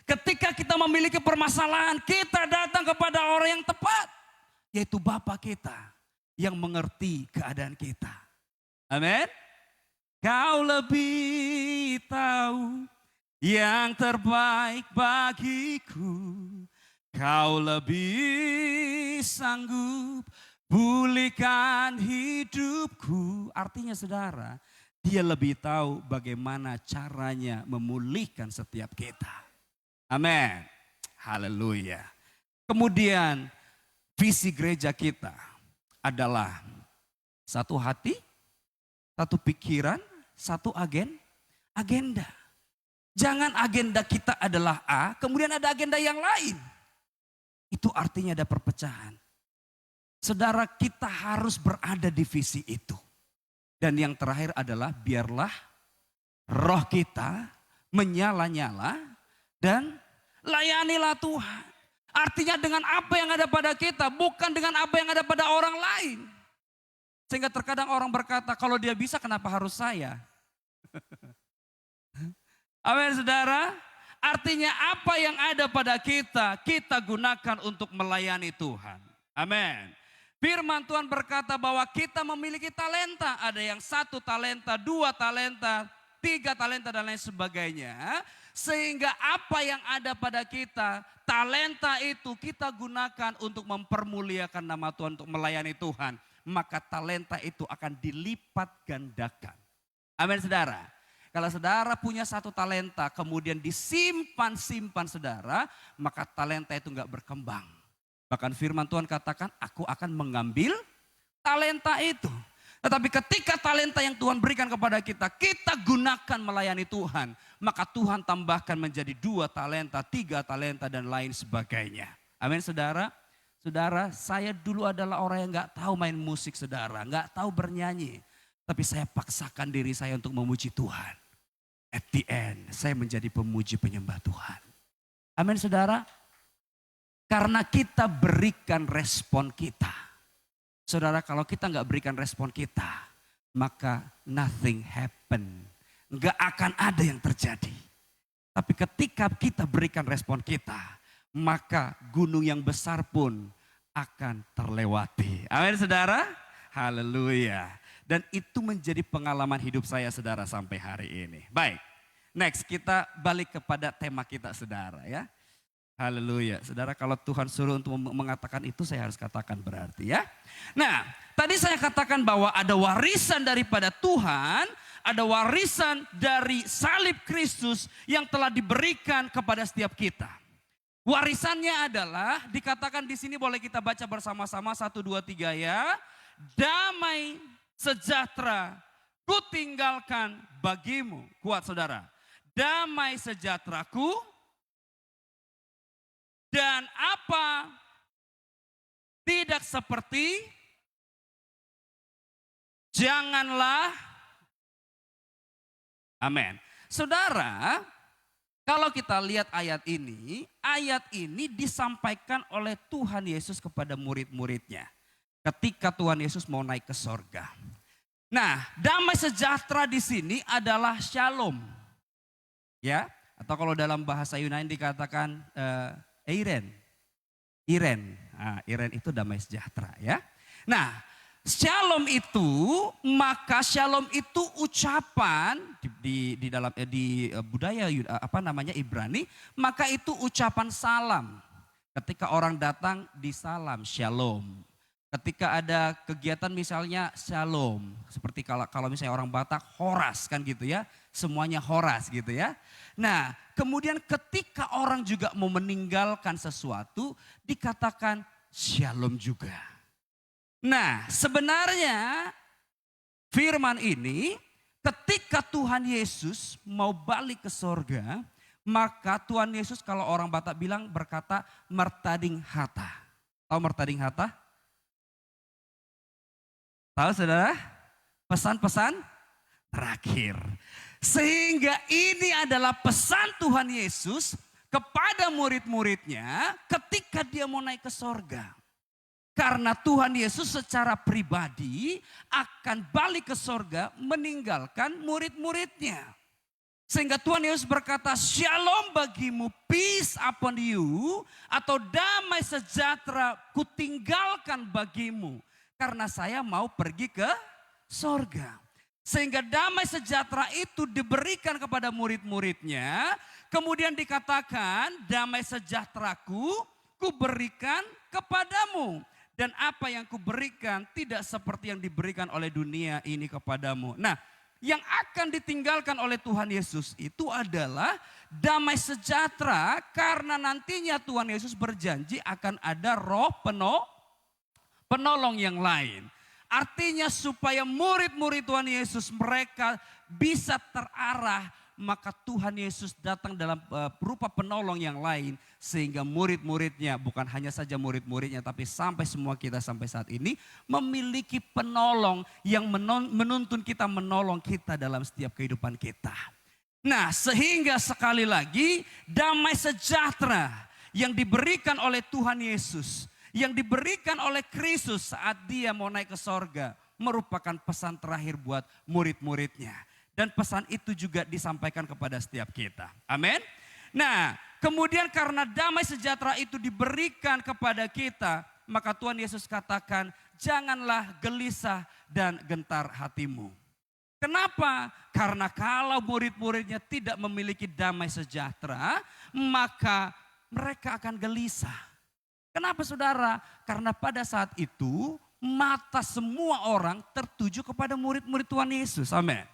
Ketika kita memiliki permasalahan, kita datang kepada orang yang tepat. Yaitu Bapa kita yang mengerti keadaan kita. Amin. Kau lebih tahu yang terbaik bagiku. Kau lebih sanggup pulihkan hidupku. Artinya saudara, dia lebih tahu bagaimana caranya memulihkan setiap kita. Amin. Haleluya. Kemudian visi gereja kita adalah satu hati, satu pikiran, satu agenda. Jangan agenda kita adalah A, kemudian ada agenda yang lain. Itu artinya ada perpecahan. Saudara, kita harus berada di visi itu. Dan yang terakhir adalah biarlah roh kita menyala-nyala dan layanilah Tuhan. Artinya dengan apa yang ada pada kita, bukan dengan apa yang ada pada orang lain. Sehingga terkadang orang berkata, kalau dia bisa kenapa harus saya? Amin saudara. Artinya apa yang ada pada kita, kita gunakan untuk melayani Tuhan. Amin. Firman Tuhan berkata bahwa kita memiliki talenta. Ada yang 1 talenta, 2 talenta, 3 talenta dan lain sebagainya. Sehingga apa yang ada pada kita, talenta itu kita gunakan untuk mempermuliakan nama Tuhan, untuk melayani Tuhan. Maka talenta itu akan dilipat gandakan. Amin saudara. Kalau saudara punya 1 talenta kemudian disimpan saudara, maka talenta itu enggak berkembang. Bahkan firman Tuhan katakan, aku akan mengambil talenta itu. Tetapi ketika talenta yang Tuhan berikan kepada kita, kita gunakan melayani Tuhan. Maka Tuhan tambahkan menjadi 2 talenta, 3 talenta dan lain sebagainya. Amin saudara. Saudara, saya dulu adalah orang yang gak tahu main musik saudara. Gak tahu bernyanyi. Tapi saya paksakan diri saya untuk memuji Tuhan. At the end, saya menjadi pemuji penyembah Tuhan. Amin saudara. Karena kita berikan respon kita. Saudara, kalau kita nggak berikan respon kita, maka nothing happen. Nggak akan ada yang terjadi. Tapi ketika kita berikan respon kita, maka gunung yang besar pun akan terlewati. Amin saudara. Haleluya. Dan itu menjadi pengalaman hidup saya saudara sampai hari ini. Baik, next kita balik kepada tema kita saudara ya. Haleluya. Saudara, kalau Tuhan suruh untuk mengatakan itu, saya harus katakan berarti ya. Nah, tadi saya katakan bahwa ada warisan daripada Tuhan, ada warisan dari salib Kristus yang telah diberikan kepada setiap kita. Warisannya adalah, dikatakan di sini boleh kita baca bersama-sama 1, 2, 3 ya. Damai sejahtera ku tinggalkan bagimu. Kuat saudara. Damai sejahteraku. Dan apa tidak seperti, janganlah, amin. Saudara, kalau kita lihat ayat ini disampaikan oleh Tuhan Yesus kepada murid-muridnya. Ketika Tuhan Yesus mau naik ke sorga. Nah, damai sejahtera di sini adalah shalom. Ya, atau kalau dalam bahasa Yunani dikatakan Iren. Nah, Iren itu damai sejahtera ya. Nah, shalom itu, maka shalom itu ucapan di dalam budaya Ibrani, maka itu ucapan salam. Ketika orang datang disalam shalom. Ketika ada kegiatan misalnya shalom, seperti kalau misalnya orang Batak horas kan gitu ya, semuanya horas gitu ya. Nah, kemudian ketika orang juga mau meninggalkan sesuatu, dikatakan shalom juga. Nah, sebenarnya firman ini ketika Tuhan Yesus mau balik ke sorga, maka Tuhan Yesus kalau orang Batak bilang berkata mertading hata. Tahu mertading hata? Tahu saudara? Pesan-pesan terakhir. Sehingga ini adalah pesan Tuhan Yesus kepada murid-muridnya ketika dia mau naik ke sorga. Karena Tuhan Yesus secara pribadi akan balik ke sorga meninggalkan murid-muridnya. Sehingga Tuhan Yesus berkata, shalom bagimu, peace upon you, atau damai sejahtera kutinggalkan bagimu. Karena saya mau pergi ke sorga. Sehingga damai sejahtera itu diberikan kepada murid-muridnya. Kemudian dikatakan damai sejahteraku kuberikan kepadamu. Dan apa yang kuberikan tidak seperti yang diberikan oleh dunia ini kepadamu. Nah, yang akan ditinggalkan oleh Tuhan Yesus itu adalah damai sejahtera. Karena nantinya Tuhan Yesus berjanji akan ada roh penolong yang lain. Artinya supaya murid-murid Tuhan Yesus mereka bisa terarah, maka Tuhan Yesus datang dalam berupa penolong yang lain. Sehingga murid-muridnya, bukan hanya saja murid-muridnya, tapi sampai semua kita sampai saat ini memiliki penolong yang menuntun kita, menolong kita dalam setiap kehidupan kita. Nah, sehingga sekali lagi damai sejahtera yang diberikan oleh Tuhan Yesus, yang diberikan oleh Kristus saat dia mau naik ke sorga, merupakan pesan terakhir buat murid-muridnya. Dan pesan itu juga disampaikan kepada setiap kita. Amin. Nah, kemudian karena damai sejahtera itu diberikan kepada kita, maka Tuhan Yesus katakan, janganlah gelisah dan gentar hatimu. Kenapa? Karena kalau murid-muridnya tidak memiliki damai sejahtera, maka mereka akan gelisah. Kenapa saudara? Karena pada saat itu mata semua orang tertuju kepada murid-murid Tuhan Yesus. Amin.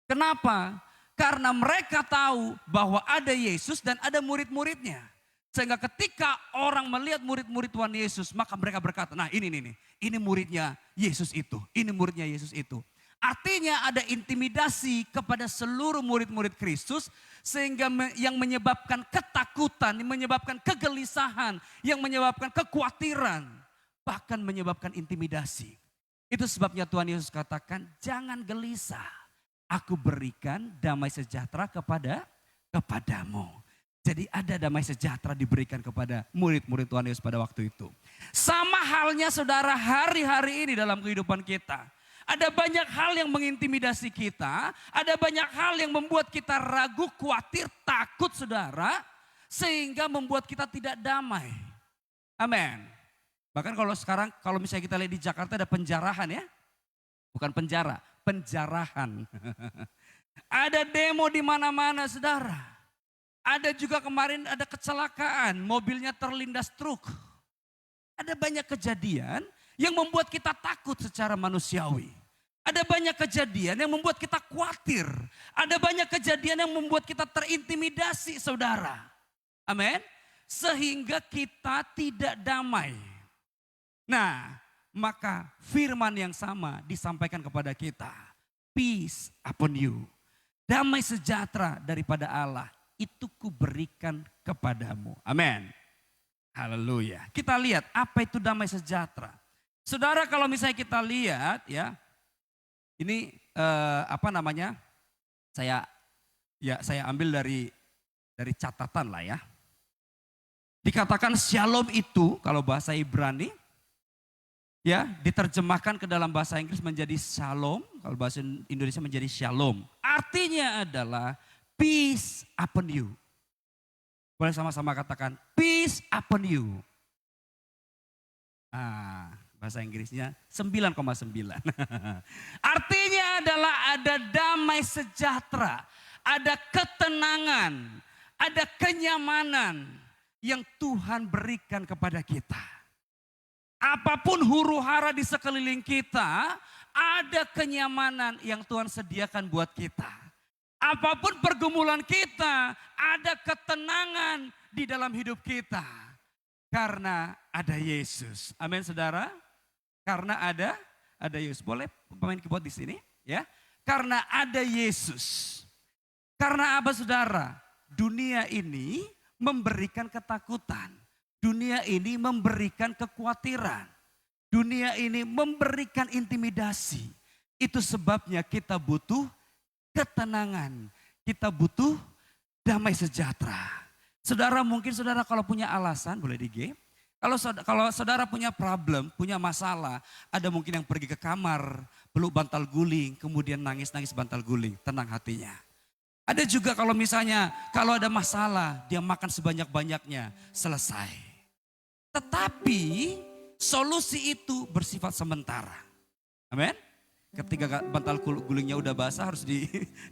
Kenapa? Karena mereka tahu bahwa ada Yesus dan ada murid-muridnya. Sehingga ketika orang melihat murid-murid Tuhan Yesus, maka mereka berkata, nah ini muridnya Yesus itu, ini muridnya Yesus itu. Artinya ada intimidasi kepada seluruh murid-murid Kristus, sehingga yang menyebabkan ketakutan, yang menyebabkan kegelisahan, yang menyebabkan kekhawatiran, bahkan menyebabkan intimidasi. Itu sebabnya Tuhan Yesus katakan, jangan gelisah, aku berikan damai sejahtera kepadamu. Jadi ada damai sejahtera diberikan kepada murid-murid Tuhan Yesus pada waktu itu. Sama halnya saudara hari-hari ini dalam kehidupan kita. Ada banyak hal yang mengintimidasi kita. Ada banyak hal yang membuat kita ragu, khawatir, takut saudara. Sehingga membuat kita tidak damai. Amin. Bahkan kalau sekarang, kalau misalnya kita lihat di Jakarta ada penjarahan ya. Bukan penjara, penjarahan. Ada demo di mana-mana saudara. Ada juga kemarin ada kecelakaan, mobilnya terlindas truk. Ada banyak kejadian yang membuat kita takut secara manusiawi. Ada banyak kejadian yang membuat kita khawatir. Ada banyak kejadian yang membuat kita terintimidasi saudara. Amin. Sehingga kita tidak damai. Nah, maka firman yang sama disampaikan kepada kita. Peace upon you. Damai sejahtera daripada Allah. Itu kuberikan kepadamu. Amin. Haleluya. Kita lihat apa itu damai sejahtera. Saudara kalau misalnya kita lihat ya. Ini saya ambil dari catatan lah ya. Dikatakan shalom itu kalau bahasa Ibrani ya diterjemahkan ke dalam bahasa Inggris menjadi shalom, kalau bahasa Indonesia menjadi shalom. Artinya adalah peace upon you. Boleh sama-sama katakan peace upon you. Bahasa Inggrisnya 9,9. Artinya adalah ada damai sejahtera, ada ketenangan, ada kenyamanan yang Tuhan berikan kepada kita. Apapun huru hara di sekeliling kita, ada kenyamanan yang Tuhan sediakan buat kita. Apapun pergumulan kita, ada ketenangan di dalam hidup kita. Karena ada Yesus. Amin saudara. Karena ada Yesus. Boleh pemain keyboard di sini ya. Karena ada Yesus. Karena apa saudara? Dunia ini memberikan ketakutan. Dunia ini memberikan kekhawatiran. Dunia ini memberikan intimidasi. Itu sebabnya kita butuh ketenangan. Kita butuh damai sejahtera. Saudara mungkin saudara kalau punya alasan, boleh di-G. Kalau saudara punya problem, punya masalah, ada mungkin yang pergi ke kamar, peluk bantal guling, kemudian nangis-nangis bantal guling, tenang hatinya. Ada juga kalau misalnya, kalau ada masalah, dia makan sebanyak-banyaknya, selesai. Tetapi solusi itu bersifat sementara. Amin. Ketika bantal gulingnya udah basah harus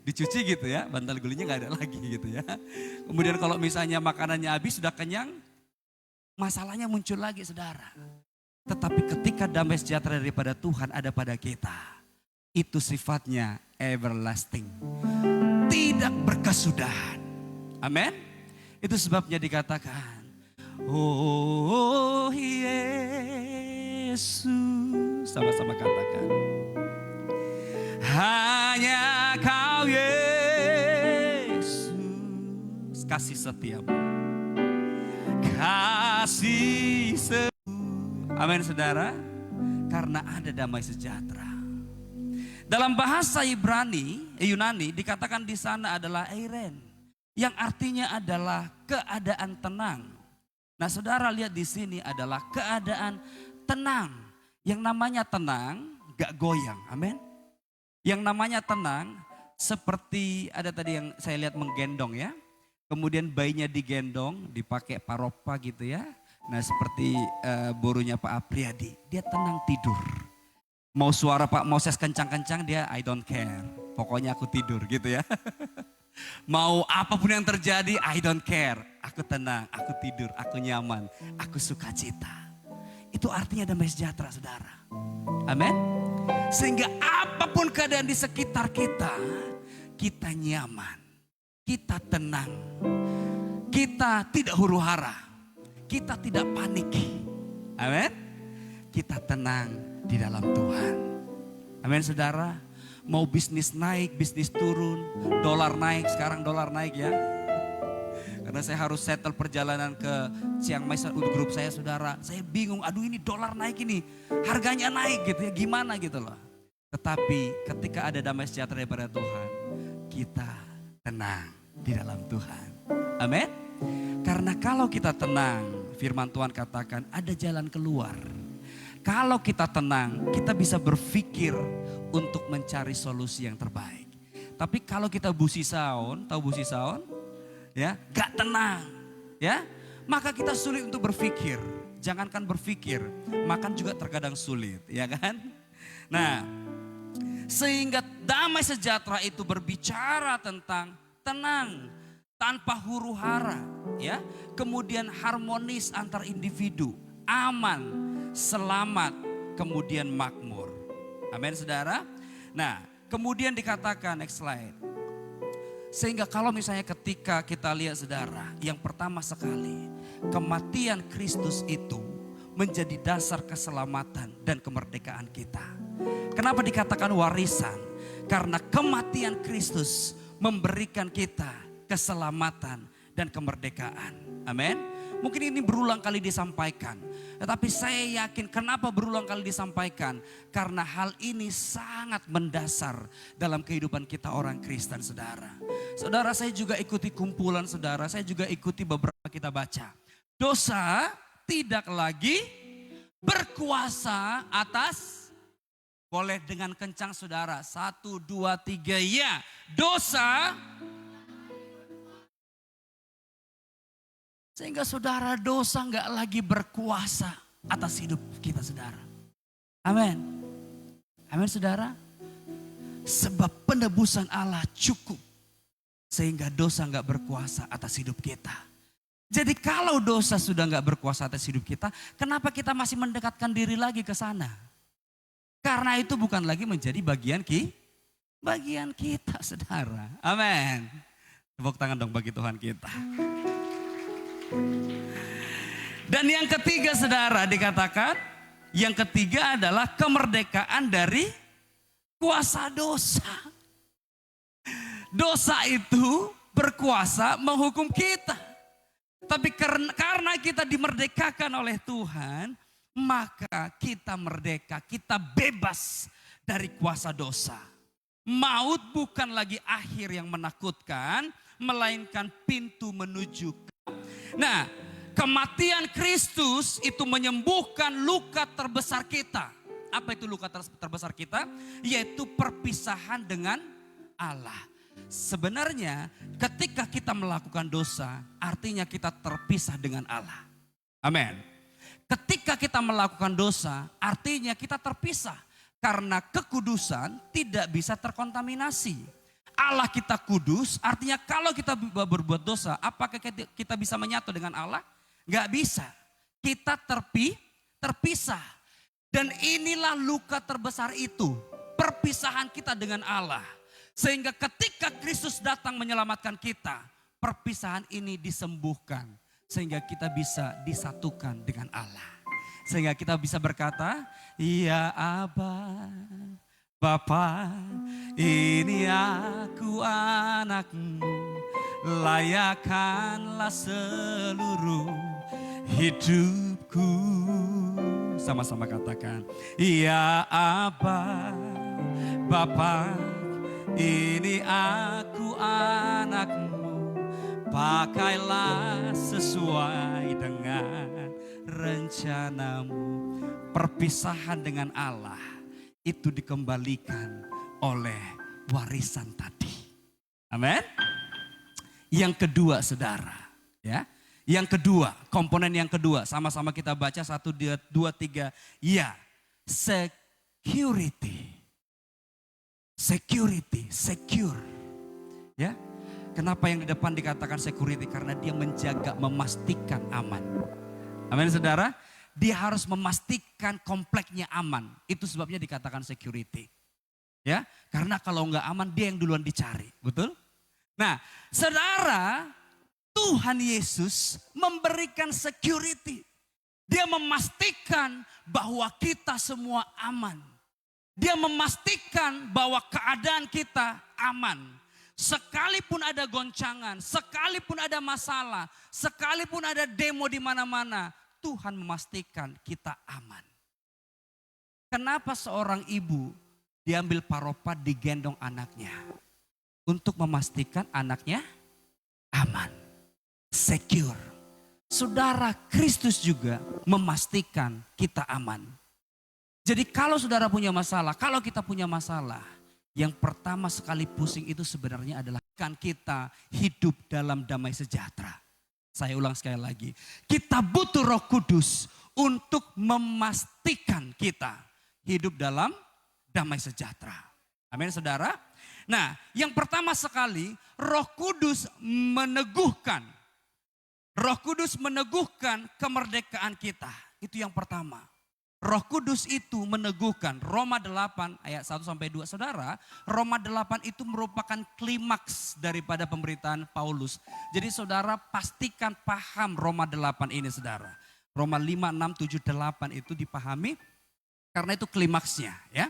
dicuci gitu ya. Bantal gulingnya gak ada lagi gitu ya. Kemudian kalau misalnya makanannya habis sudah kenyang. Masalahnya muncul lagi saudara. Tetapi ketika damai sejahtera daripada Tuhan ada pada kita. Itu sifatnya everlasting. Tidak berkesudahan. Amin. Itu sebabnya dikatakan. Oh Yesus. Sama-sama katakan. Hanya kau Yesus kasih setiamu, kasih amin saudara, karena ada damai sejahtera. Dalam bahasa Yunani dikatakan di sana adalah eiren, yang artinya adalah keadaan tenang. Nah saudara lihat di sini adalah keadaan tenang, yang namanya tenang gak goyang, amin. Yang namanya tenang seperti ada tadi yang saya lihat menggendong ya. Kemudian bayinya digendong, dipakai paropa gitu ya. Nah seperti borunya Pak Apriyadi, dia tenang tidur. Mau suara Pak Moses kencang-kencang dia I don't care. Pokoknya aku tidur gitu ya. Mau apapun yang terjadi I don't care. Aku tenang, aku tidur, aku nyaman, aku sukacita. Itu artinya damai sejahtera saudara. Amin. Sehingga apapun keadaan di sekitar kita, kita nyaman, kita tenang, kita tidak huru hara. kita tidak panik. Amin. Kita tenang di dalam Tuhan. Amin saudara. Mau bisnis naik, bisnis turun, dolar naik, sekarang dolar naik ya. Karena saya harus settle perjalanan ke Chiang Mai untuk grup saya saudara. Saya bingung, aduh ini dolar naik ini, harganya naik gitu ya, gimana gitu loh. Tetapi ketika ada damai sejahtera daripada Tuhan, kita tenang di dalam Tuhan. Amin. Karena kalau kita tenang, firman Tuhan katakan ada jalan keluar. Kalau kita tenang, kita bisa berpikir untuk mencari solusi yang terbaik. Tapi kalau kita busi saon, tahu busi saon? Ya, gak tenang, ya, maka kita sulit untuk berpikir. Jangankan berpikir, makan juga terkadang sulit, ya kan? Nah, sehingga damai sejahtera itu berbicara tentang tenang, tanpa huru hara, ya. Kemudian harmonis antar individu, aman, selamat, kemudian makmur. Amin saudara. Nah, kemudian dikatakan next slide. Sehingga kalau misalnya ketika kita lihat saudara, yang pertama sekali, kematian Kristus itu menjadi dasar keselamatan dan kemerdekaan kita. Kenapa dikatakan warisan? Karena kematian Kristus memberikan kita keselamatan dan kemerdekaan. Amin. Mungkin ini berulang kali disampaikan. Tetapi saya yakin kenapa berulang kali disampaikan. Karena hal ini sangat mendasar dalam kehidupan kita orang Kristen saudara. Saudara, saya juga ikuti kumpulan saudara. Saya juga ikuti beberapa kita baca. Dosa tidak lagi berkuasa atas. Boleh dengan kencang saudara. 1, 2, 3 ya. Dosa. Sehingga saudara, dosa gak lagi berkuasa atas hidup kita saudara. Amin. Amin saudara. Sebab penebusan Allah cukup. Sehingga dosa gak berkuasa atas hidup kita. Jadi kalau dosa sudah gak berkuasa atas hidup kita, kenapa kita masih mendekatkan diri lagi ke sana? Karena itu bukan lagi menjadi bagian kita saudara. Amin. Tepuk tangan dong bagi Tuhan kita. Dan yang ketiga saudara dikatakan, yang ketiga adalah kemerdekaan dari kuasa dosa. Dosa itu berkuasa menghukum kita. Tapi karena kita dimerdekakan oleh Tuhan, maka kita merdeka, kita bebas dari kuasa dosa. Maut bukan lagi akhir yang menakutkan, melainkan pintu menuju ke. Nah, kematian Kristus itu menyembuhkan luka terbesar kita. Apa itu luka terbesar kita? Yaitu perpisahan dengan Allah. Sebenarnya ketika kita melakukan dosa, artinya kita terpisah dengan Allah. Amin. Ketika kita melakukan dosa, artinya kita terpisah. Karena kekudusan tidak bisa terkontaminasi. Allah kita kudus, artinya kalau kita berbuat dosa, apakah kita bisa menyatu dengan Allah? Gak bisa. Kita terpisah. Dan inilah luka terbesar itu, perpisahan kita dengan Allah. Sehingga ketika Kristus datang menyelamatkan kita, perpisahan ini disembuhkan. Sehingga kita bisa disatukan dengan Allah. Sehingga kita bisa berkata, ya Aba, Bapa, ini aku anakmu, layakkanlah seluruh hidupku. Sama-sama katakan, ya Aba, Bapa, ini aku anakmu, pakailah sesuai dengan rencanamu. Perpisahan dengan Allah itu dikembalikan oleh warisan tadi. Amin. Yang kedua saudara, ya. Yang kedua, komponen yang kedua, sama-sama kita baca 1, 2, 3. Ya, security. Secure. Ya. Kenapa yang di depan dikatakan security? Karena dia menjaga, memastikan aman. Amin saudara. Dia harus memastikan kompleknya aman. Itu sebabnya dikatakan security. Ya, karena kalau nggak aman dia yang duluan dicari, betul? Nah, saudara, Tuhan Yesus memberikan security. Dia memastikan bahwa kita semua aman. Dia memastikan bahwa keadaan kita aman. Sekalipun ada goncangan, sekalipun ada masalah, sekalipun ada demo di mana-mana, Tuhan memastikan kita aman. Kenapa seorang ibu diambil paropat digendong anaknya? Untuk memastikan anaknya aman, secure. Saudara, Kristus juga memastikan kita aman. Jadi kalau saudara punya masalah, kalau kita punya masalah, yang pertama sekali pusing itu sebenarnya adalah kan kita hidup dalam damai sejahtera. Saya ulang sekali lagi, kita butuh Roh Kudus untuk memastikan kita hidup dalam damai sejahtera. Amin saudara. Nah yang pertama sekali Roh Kudus meneguhkan. Roh Kudus meneguhkan kemerdekaan kita. Itu yang pertama. Roh Kudus itu meneguhkan. Roma 8 ayat 1 sampai 2. Saudara, Roma 8 itu merupakan klimaks daripada pemberitaan Paulus. Jadi saudara pastikan paham Roma 8 ini saudara. Roma 5, 6, 7, 8 itu dipahami karena itu klimaksnya ya.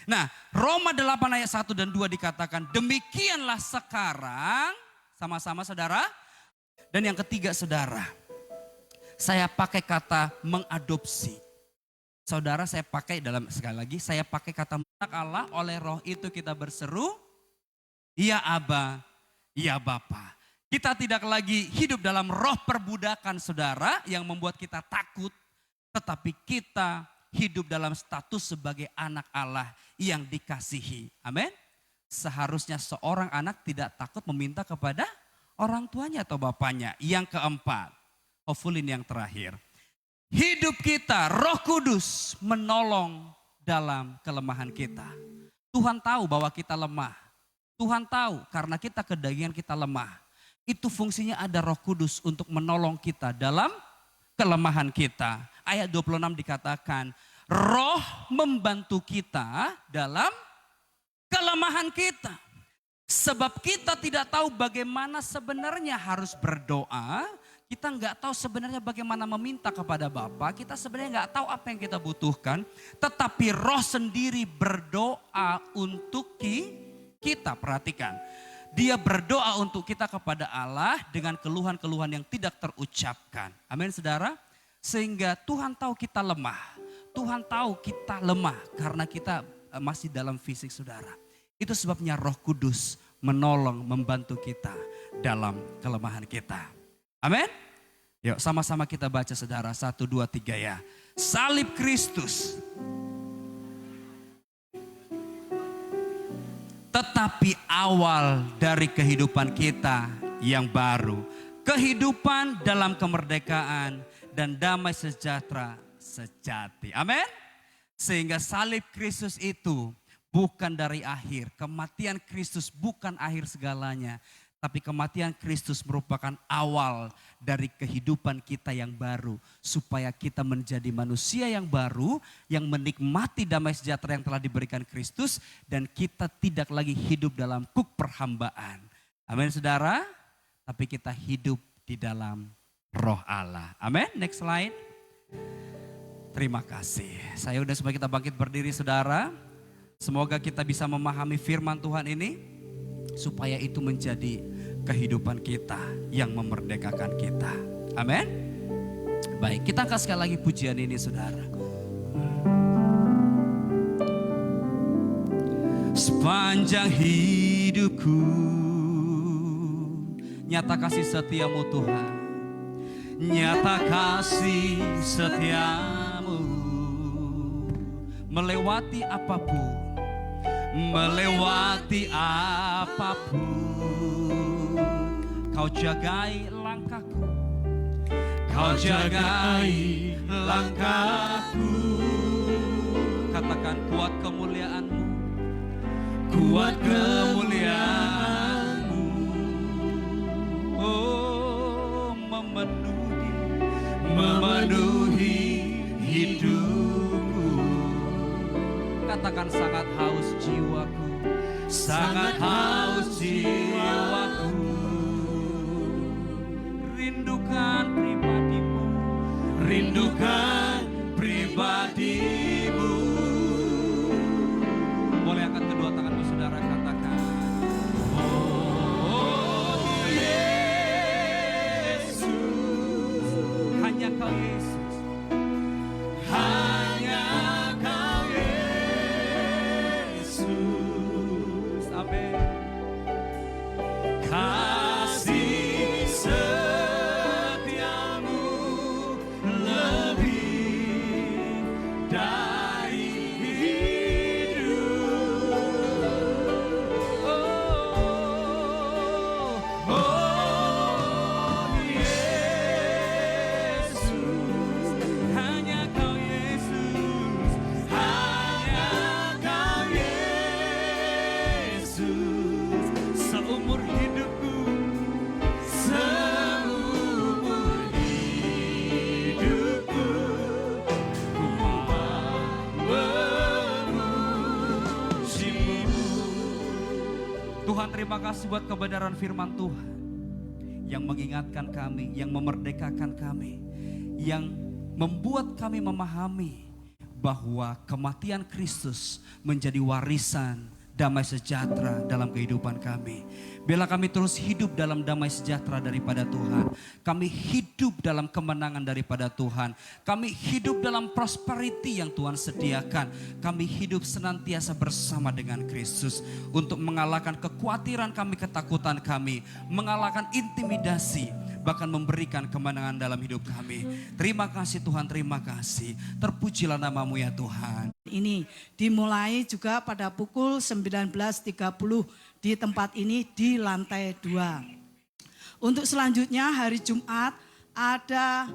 Nah Roma 8 ayat 1 dan 2 dikatakan demikianlah sekarang sama-sama saudara. Dan yang ketiga saudara, saya pakai kata mengadopsi. Saudara saya pakai dalam sekali lagi saya pakai kata anak Allah oleh roh itu kita berseru, ya Aba, ya Bapa. Kita tidak lagi hidup dalam roh perbudakan saudara yang membuat kita takut. Tetapi kita hidup dalam status sebagai anak Allah yang dikasihi. Amin. Seharusnya seorang anak tidak takut meminta kepada orang tuanya atau bapaknya. Yang keempat, hopefully ini yang terakhir. Hidup kita, Roh Kudus menolong dalam kelemahan kita. Tuhan tahu bahwa kita lemah. Tuhan tahu karena kita kedagingan kita lemah. Itu fungsinya ada Roh Kudus untuk menolong kita dalam kelemahan kita. Ayat 26 dikatakan, Roh membantu kita dalam kelemahan kita. Sebab kita tidak tahu bagaimana sebenarnya harus berdoa. Kita nggak tahu sebenarnya bagaimana meminta kepada Bapa. Kita sebenarnya nggak tahu apa yang kita butuhkan. Tetapi Roh sendiri berdoa untuk kita. Perhatikan. Dia berdoa untuk kita kepada Allah dengan keluhan-keluhan yang tidak terucapkan. Amin saudara. Sehingga Tuhan tahu kita lemah. Tuhan tahu kita lemah karena kita masih dalam fisik saudara. Itu sebabnya Roh Kudus menolong, membantu kita dalam kelemahan kita. Amin. Yuk sama-sama kita baca saudara. 1, 2, 3 ya. Salib Kristus. Tetapi awal dari kehidupan kita yang baru. Kehidupan dalam kemerdekaan dan damai sejahtera sejati. Amin. Sehingga salib Kristus itu bukan dari akhir. Kematian Kristus bukan akhir segalanya. Tapi kematian Kristus merupakan awal dari kehidupan kita yang baru. Supaya kita menjadi manusia yang baru. Yang menikmati damai sejahtera yang telah diberikan Kristus. Dan kita tidak lagi hidup dalam kuk perhambaan. Amin saudara. Tapi kita hidup di dalam roh Allah. Amin. Next slide. Terima kasih. Saya udah supaya kita bangkit berdiri saudara. Semoga kita bisa memahami firman Tuhan ini. Supaya itu menjadi kehidupan kita yang memerdekakan kita. Amin. Baik, kita angkat sekali lagi pujian ini saudara. Sepanjang hidupku nyata kasih setiamu Tuhan. Nyata kasih setiamu melewati apapun. Melewati apapun, kau jagai langkahku, kau jagai langkahku. Katakan kuat kemuliaanmu, kuat kemuliaanmu. Oh memenuhi hidupku. Katakan sangat haus jiwaku, sangat haus jiwaku. pribadimu. Boleh angkat kedua tanganmu saudara, katakan. Oh Yesus, hanya Kau Yesus, hanya Kau Yesus. Amin. Kasih setiamu lebih dari hidup. Oh Yesus, hanya Kau Yesus, hanya Kau Yesus. Seumur hidupku, seumur hidupku, ku memujimu. Tuhan, terima kasih buat kebenaran firman Tuhan yang mengingatkan kami, yang memerdekakan kami, yang membuat kami memahami bahwa kematian Kristus menjadi warisan damai sejahtera dalam kehidupan kami. Bila kami terus hidup dalam damai sejahtera daripada Tuhan, kami hidup dalam kemenangan daripada Tuhan, kami hidup dalam prosperity yang Tuhan sediakan, kami hidup senantiasa bersama dengan Kristus untuk mengalahkan kekhawatiran kami, ketakutan kami, mengalahkan intimidasi, bahkan memberikan kemenangan dalam hidup kami. Terima kasih Tuhan, terima kasih. Terpujilah namamu ya Tuhan. Ini dimulai juga pada pukul 19.30 di tempat ini di lantai 2. Untuk selanjutnya hari Jumat ada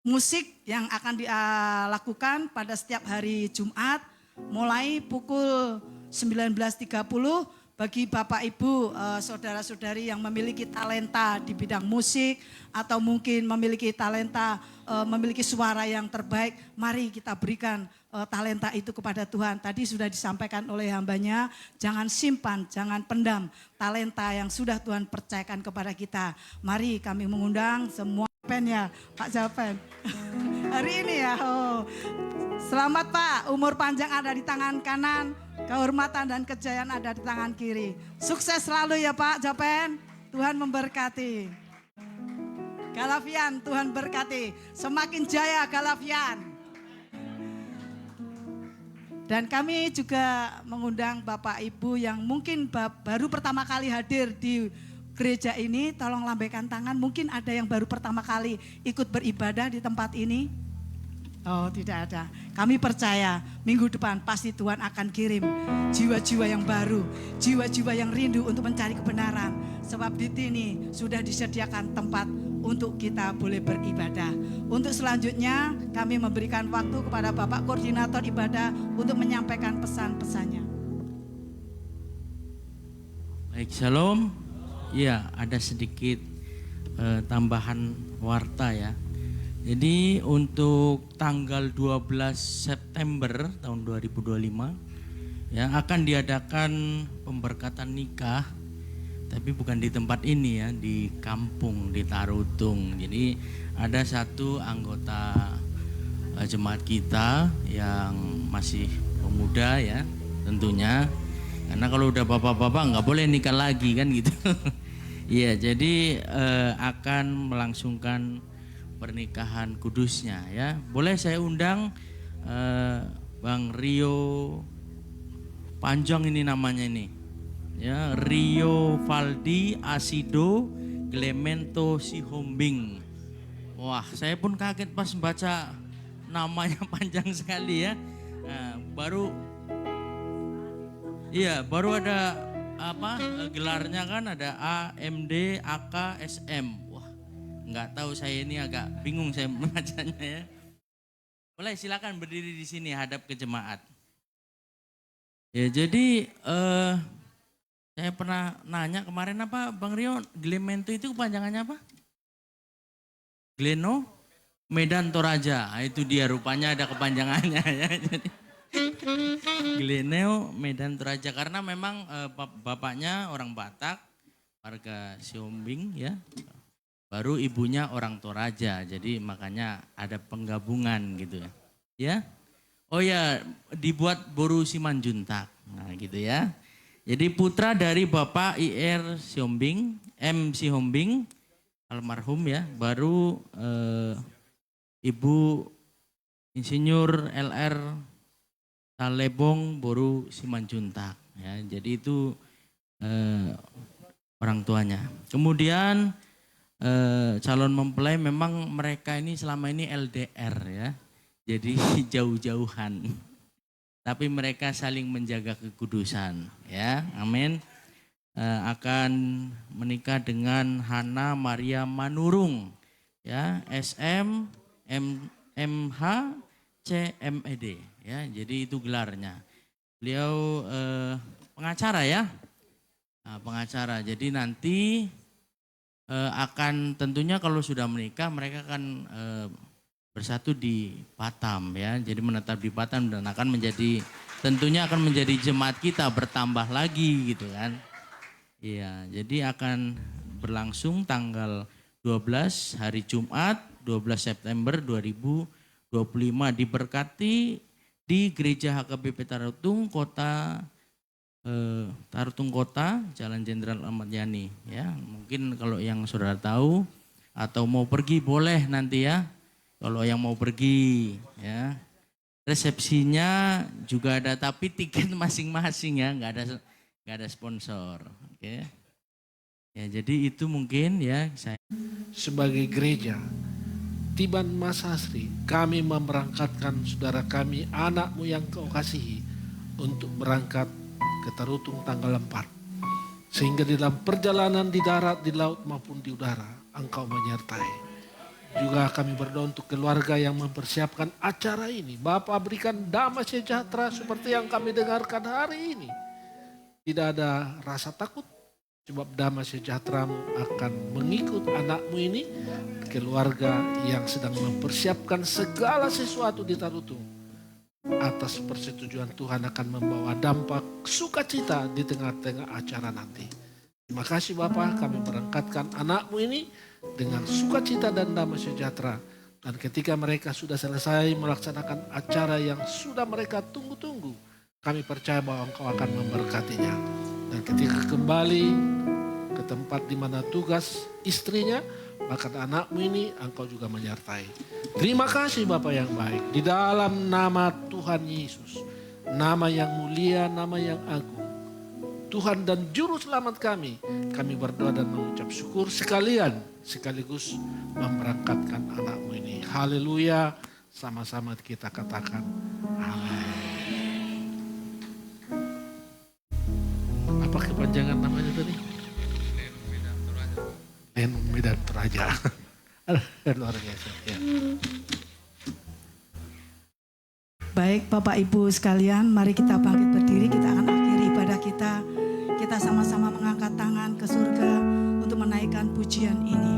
musik yang akan dilakukan pada setiap hari Jumat mulai pukul 19.30. Bagi Bapak Ibu, saudara-saudari yang memiliki talenta di bidang musik atau mungkin memiliki talenta, memiliki suara yang terbaik, mari kita berikan talenta itu kepada Tuhan. Tadi sudah disampaikan oleh hambanya, jangan simpan, jangan pendam talenta yang sudah Tuhan percayakan kepada kita. Mari kami mengundang semua pen ya, Pak Japen. Hari ini ya, selamat Pak, umur panjang ada di tangan kanan. Kehormatan dan kejayaan ada di tangan kiri. Sukses selalu ya Pak Japen. Tuhan memberkati. Galavian, Tuhan berkati. Semakin jaya Galavian. Dan kami juga mengundang Bapak Ibu yang mungkin baru pertama kali hadir di gereja ini. Tolong lambaikan tangan. Mungkin ada yang baru pertama kali ikut beribadah di tempat ini. Oh, tidak ada. Kami percaya minggu depan pasti Tuhan akan kirim jiwa-jiwa yang baru, jiwa-jiwa yang rindu untuk mencari kebenaran. Sebab di sini sudah disediakan tempat untuk kita boleh beribadah. Untuk selanjutnya kami memberikan waktu kepada Bapak Koordinator Ibadah untuk menyampaikan pesan-pesannya. Baik, shalom. Ya, ada sedikit tambahan warta ya. Jadi untuk tanggal 12 September tahun 2025 ya akan diadakan pemberkatan nikah, tapi bukan di tempat ini ya, di kampung di Tarutung. Jadi ada satu anggota jemaat kita yang masih pemuda ya tentunya, karena kalau udah bapak-bapak nggak boleh nikah lagi kan gitu. Iya, jadi akan melangsungkan pernikahan kudusnya ya. Boleh saya undang Bang Rio, panjang ini namanya ini ya, Rio Valdi Asido Clemento Sihombing. Wah, saya pun kaget pas baca namanya panjang sekali ya. Nah, baru ada apa gelarnya kan, ada A, MD, AK, SM. Nggak tahu, saya ini agak bingung saya membacanya ya. Boleh silakan berdiri di sini hadap ke jemaat. Ya jadi saya pernah nanya kemarin apa Bang Rio, Clemento itu kepanjangannya apa? Gleno Medan Toraja. Nah, itu dia rupanya ada kepanjangannya ya. Jadi Gleno Medan Toraja karena memang bapaknya orang Batak, warga Siombing ya. baru ibunya orang Toraja. Jadi makanya ada penggabungan gitu ya. Ya. Oh ya, dibuat Boru Simanjuntak. Nah, gitu ya. Jadi putra dari Bapak IR Siombing, M Sihombing, almarhum ya, baru Ibu Insinyur LR Talebong Boru Simanjuntak. Ya, jadi itu orang tuanya. Kemudian calon mempelai memang mereka ini selama ini LDR ya. Jadi jauh-jauhan. Tapi mereka saling menjaga kekudusan ya. Amin. Akan menikah dengan Hana Maria Manurung ya, SM MH CMED ya. Jadi itu gelarnya. Beliau pengacara ya. Nah, pengacara. Jadi nanti akan tentunya kalau sudah menikah mereka akan bersatu di Batam ya. Jadi menetap di Batam dan akan menjadi, tentunya akan menjadi jemaat kita bertambah lagi gitu kan. Iya, jadi akan berlangsung tanggal 12 hari Jumat 12 September 2025 diberkati di Gereja HKBP Tarutung Kota Jalan Jenderal Ahmad Yani ya. Mungkin kalau yang saudara tahu atau mau pergi boleh nanti ya. Kalau yang mau pergi ya, resepsinya juga ada tapi tiket masing-masing ya, nggak ada sponsor. Oke. Ya jadi itu mungkin ya saya. Sebagai gereja Tiban Mas Hasri, kami memberangkatkan saudara kami, anakmu yang kau kasihi, untuk berangkat ke Tarutung tanggal 4. Sehingga di dalam perjalanan di darat, di laut maupun di udara, engkau menyertai. Juga kami berdoa untuk keluarga yang mempersiapkan acara ini. Bapa berikan damai sejahtera seperti yang kami dengarkan hari ini. Tidak ada rasa takut, sebab damai sejahtera-Mu akan mengikut anakmu ini, keluarga yang sedang mempersiapkan segala sesuatu di Tarutung. Atas persetujuan Tuhan akan membawa dampak sukacita di tengah-tengah acara nanti. Terima kasih Bapa, kami berangkatkan anakmu ini dengan sukacita dan damai sejahtera. Dan ketika mereka sudah selesai melaksanakan acara yang sudah mereka tunggu-tunggu, kami percaya bahwa Engkau akan memberkatinya. Dan ketika kembali ke tempat di mana tugas istrinya, bahkan anakmu ini Engkau juga menyertai. Terima kasih Bapa yang baik. Di dalam nama Tuhan Yesus, nama yang mulia, nama yang agung, Tuhan dan Juru Selamat kami berdoa dan mengucap syukur sekaligus memberangkatkan anakmu ini. Haleluya, sama-sama kita katakan amin. Apa kepanjangan namanya tadi? Len Medan Toraja. Luar biasa. Ya. Baik Bapak Ibu sekalian, mari kita bangkit berdiri, kita akan akhiri ibadah kita. Kita sama-sama mengangkat tangan ke surga untuk menaikkan pujian ini.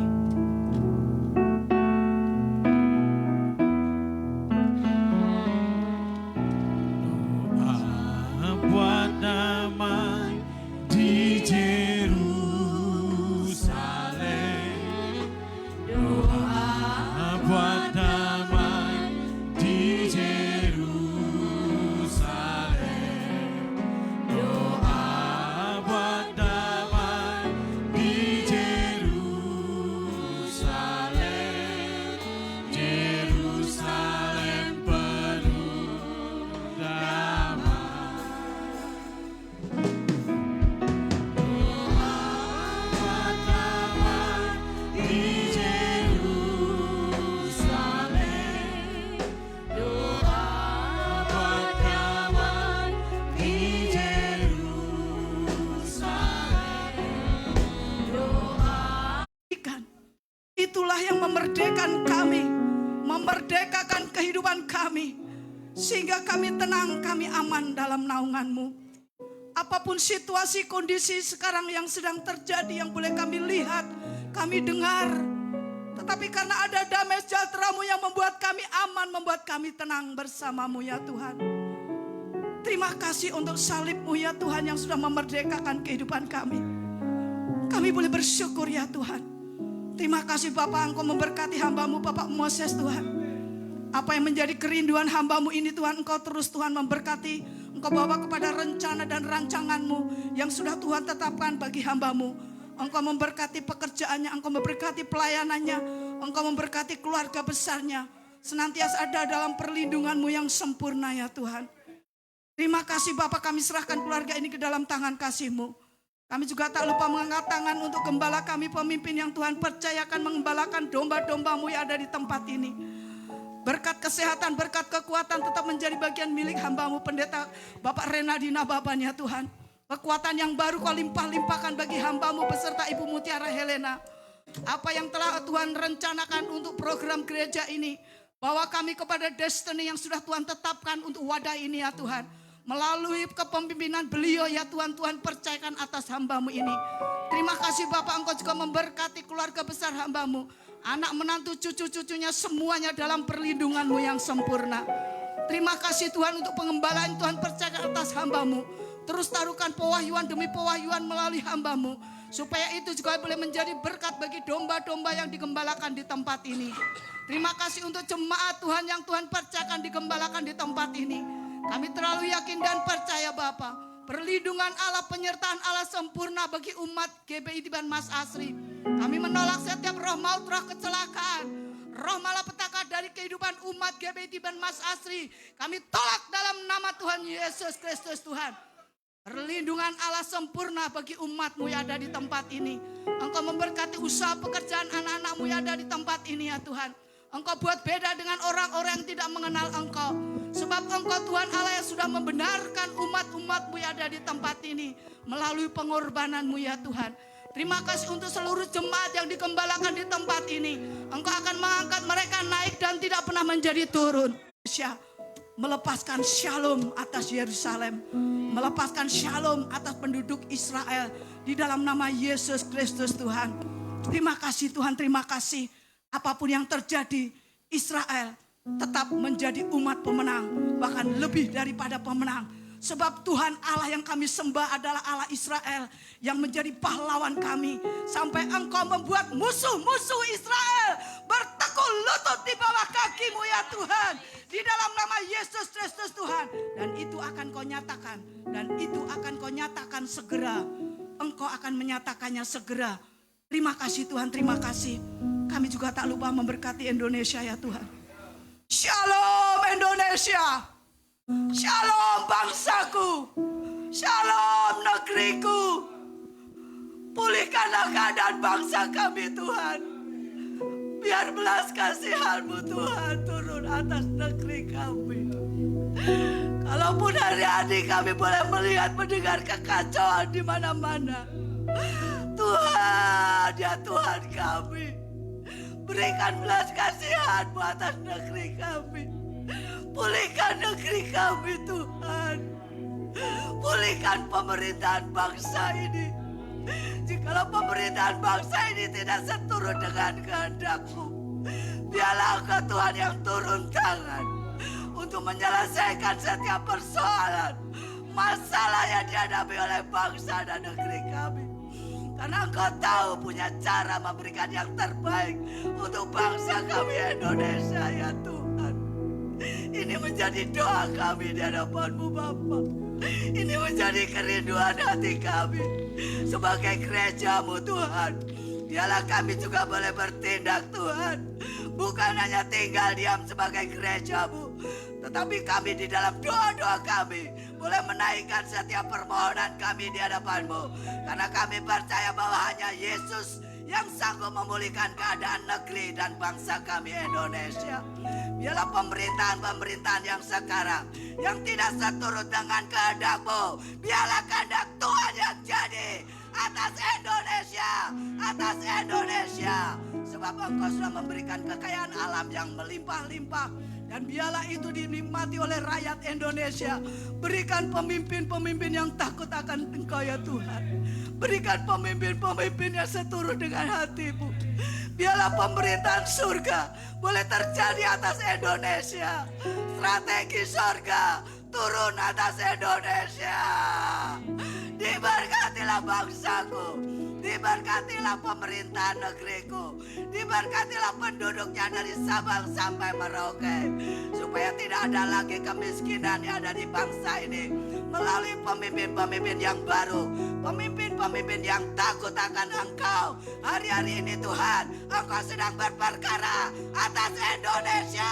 Doa buat damai di Yerusalem. Doa buat damai di Yerusalem. Doa buat damai di Yerusalem. Yerusalem penuh damai. Doa buat damai di Yerusalem. Doa buat damai di Yerusalem. Itulah yang memerdekakan kami, memerdekakan kehidupan kami, sehingga kami tenang, kami aman dalam naungan-Mu. Apapun situasi kondisi sekarang yang sedang terjadi, yang boleh kami lihat, kami dengar, tetapi karena ada damai sejahtera-Mu yang membuat kami aman, membuat kami tenang bersama-Mu ya Tuhan. Terima kasih untuk salib-Mu ya Tuhan yang sudah memerdekakan kehidupan kami. Kami boleh bersyukur ya Tuhan. Terima kasih Bapak, Engkau memberkati hamba-Mu Bapak Moses Tuhan. Apa yang menjadi kerinduan hamba-Mu ini Tuhan, Engkau terus Tuhan memberkati. Engkau bawa kepada rencana dan rancangan-Mu yang sudah Tuhan tetapkan bagi hamba-Mu. Engkau memberkati pekerjaannya, Engkau memberkati pelayanannya, Engkau memberkati keluarga besarnya. Senantiasa ada dalam perlindungan-Mu yang sempurna ya Tuhan. Terima kasih Bapak, kami serahkan keluarga ini ke dalam tangan kasih-Mu. Kami juga tak lupa mengangkat tangan untuk gembala kami, pemimpin yang Tuhan percayakan mengembalakan domba-domba-Mu yang ada di tempat ini. Berkat kesehatan, berkat kekuatan tetap menjadi bagian milik hamba-Mu Pendeta Bapak Renadina Babanya Tuhan. Kekuatan yang baru Kau limpah-limpahkan bagi hamba-Mu beserta Ibu Mutiara Helena. Apa yang telah Tuhan rencanakan untuk program gereja ini, bawa kami kepada destiny yang sudah Tuhan tetapkan untuk wadah ini ya Tuhan. Melalui kepemimpinan beliau ya Tuhan, Tuhan percayakan atas hamba-Mu ini. Terima kasih Bapak, Engkau juga memberkati keluarga besar hamba-Mu. Anak menantu cucu-cucunya semuanya dalam perlindungan-Mu yang sempurna. Terima kasih Tuhan untuk pengembalaan Tuhan percayakan atas hamba-Mu. Terus taruhkan pewahyuan demi pewahyuan melalui hamba-Mu. Supaya itu juga boleh menjadi berkat bagi domba-domba yang digembalakan di tempat ini. Terima kasih untuk jemaat Tuhan yang Tuhan percayakan digembalakan di tempat ini. Kami terlalu yakin dan percaya Bapa, perlindungan Allah, penyertaan Allah sempurna bagi umat GBI Tiban Mas Asri. Kami menolak setiap roh maut, roh kecelakaan, roh malapetaka dari kehidupan umat GBI Tiban Mas Asri. Kami tolak dalam nama Tuhan Yesus Kristus Tuhan. Perlindungan Allah sempurna bagi umat-Mu yang ada di tempat ini. Engkau memberkati usaha pekerjaan anak-anak-Mu yang ada di tempat ini ya Tuhan. Engkau buat beda dengan orang-orang yang tidak mengenal Engkau. Sebab Engkau Tuhan Allah yang sudah membenarkan umat-umat-Mu yang ada di tempat ini. Melalui pengorbanan-Mu ya Tuhan. Terima kasih untuk seluruh jemaat yang digembalakan di tempat ini. Engkau akan mengangkat mereka naik dan tidak pernah menjadi turun. Melepaskan shalom atas Yerusalem. Melepaskan shalom atas penduduk Israel. Di dalam nama Yesus Kristus Tuhan. Terima kasih Tuhan, terima kasih. Apapun yang terjadi, Israel tetap menjadi umat pemenang. Bahkan lebih daripada pemenang. Sebab Tuhan Allah yang kami sembah adalah Allah Israel. Yang menjadi pahlawan kami. Sampai Engkau membuat musuh-musuh Israel bertekuk lutut di bawah kaki-Mu ya Tuhan. Di dalam nama Yesus Kristus Tuhan. Dan itu akan Kau nyatakan. Dan itu akan Kau nyatakan segera. Engkau akan menyatakannya segera. Terima kasih Tuhan, terima kasih. Kami juga tak lupa memberkati Indonesia ya Tuhan. Shalom Indonesia. Shalom bangsaku. Shalom negeriku. Pulihkanlah keadaan bangsa kami Tuhan. Biar belas kasihan-Mu Tuhan turun atas negeri kami. Kalaupun hari-hari kami boleh melihat mendengar kekacauan di mana-mana. Tuhan ya Tuhan kami. Berikan belas kasihan-Mu atas negeri kami. Pulihkan negeri kami Tuhan. Pulihkan pemerintahan bangsa ini. Jikalau pemerintahan bangsa ini tidak seturut dengan kehendak-Mu, biarlah Engkau Tuhan yang turun tangan untuk menyelesaikan setiap persoalan, masalah yang dihadapi oleh bangsa dan negeri kami. Karena Engkau tahu punya cara memberikan yang terbaik untuk bangsa kami Indonesia ya Tuhan. Ini menjadi doa kami di hadapan-Mu Bapa. Ini menjadi kerinduan hati kami sebagai gereja-Mu Tuhan. Biarlah kami juga boleh bertindak Tuhan. Bukan hanya tinggal diam sebagai gereja-Mu, tetapi kami di dalam doa-doa kami boleh menaikkan setiap permohonan kami di hadapan-Mu. Karena kami percaya bahwa hanya Yesus yang sanggup memulihkan keadaan negeri dan bangsa kami Indonesia. Biarlah pemerintahan-pemerintahan yang sekarang yang tidak seturut dengan kehendak-Mu, biarlah kehendak Tuhan yang jadi atas Indonesia, atas Indonesia. Sebab Engkau sudah memberikan kekayaan alam yang melimpah-limpah. Dan biarlah itu dinikmati oleh rakyat Indonesia. Berikan pemimpin-pemimpin yang takut akan Engkau ya Tuhan. Berikan pemimpin-pemimpin yang seturut dengan hati-Mu. Biarlah pemerintahan surga boleh terjadi atas Indonesia. Strategi surga turun atas Indonesia. Diberkatilah bangsaku. Diberkatilah pemerintahan negeriku. Diberkatilah penduduknya dari Sabang sampai Merauke. Supaya tidak ada lagi kemiskinan yang ada di bangsa ini. Melalui pemimpin-pemimpin yang baru. Pemimpin-pemimpin yang takut akan Engkau. Hari-hari ini Tuhan, Engkau sedang berperkara atas Indonesia.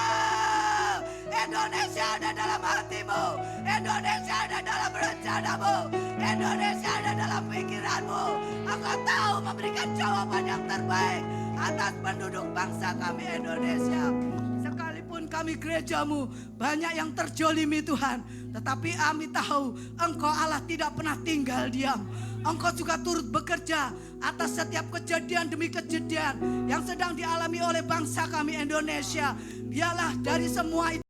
Indonesia ada dalam hatimu. Indonesia ada dalam rencanamu. Indonesia ada dalam pikiranmu. Engkau tahu memberikan jawaban yang terbaik atas penduduk bangsa kami Indonesia. Sekalipun kami gerejamu banyak yang terjolimi Tuhan, tetapi kami tahu Engkau Allah tidak pernah tinggal diam. Engkau juga turut bekerja atas setiap kejadian demi kejadian yang sedang dialami oleh bangsa kami Indonesia. Biarlah dari semua itu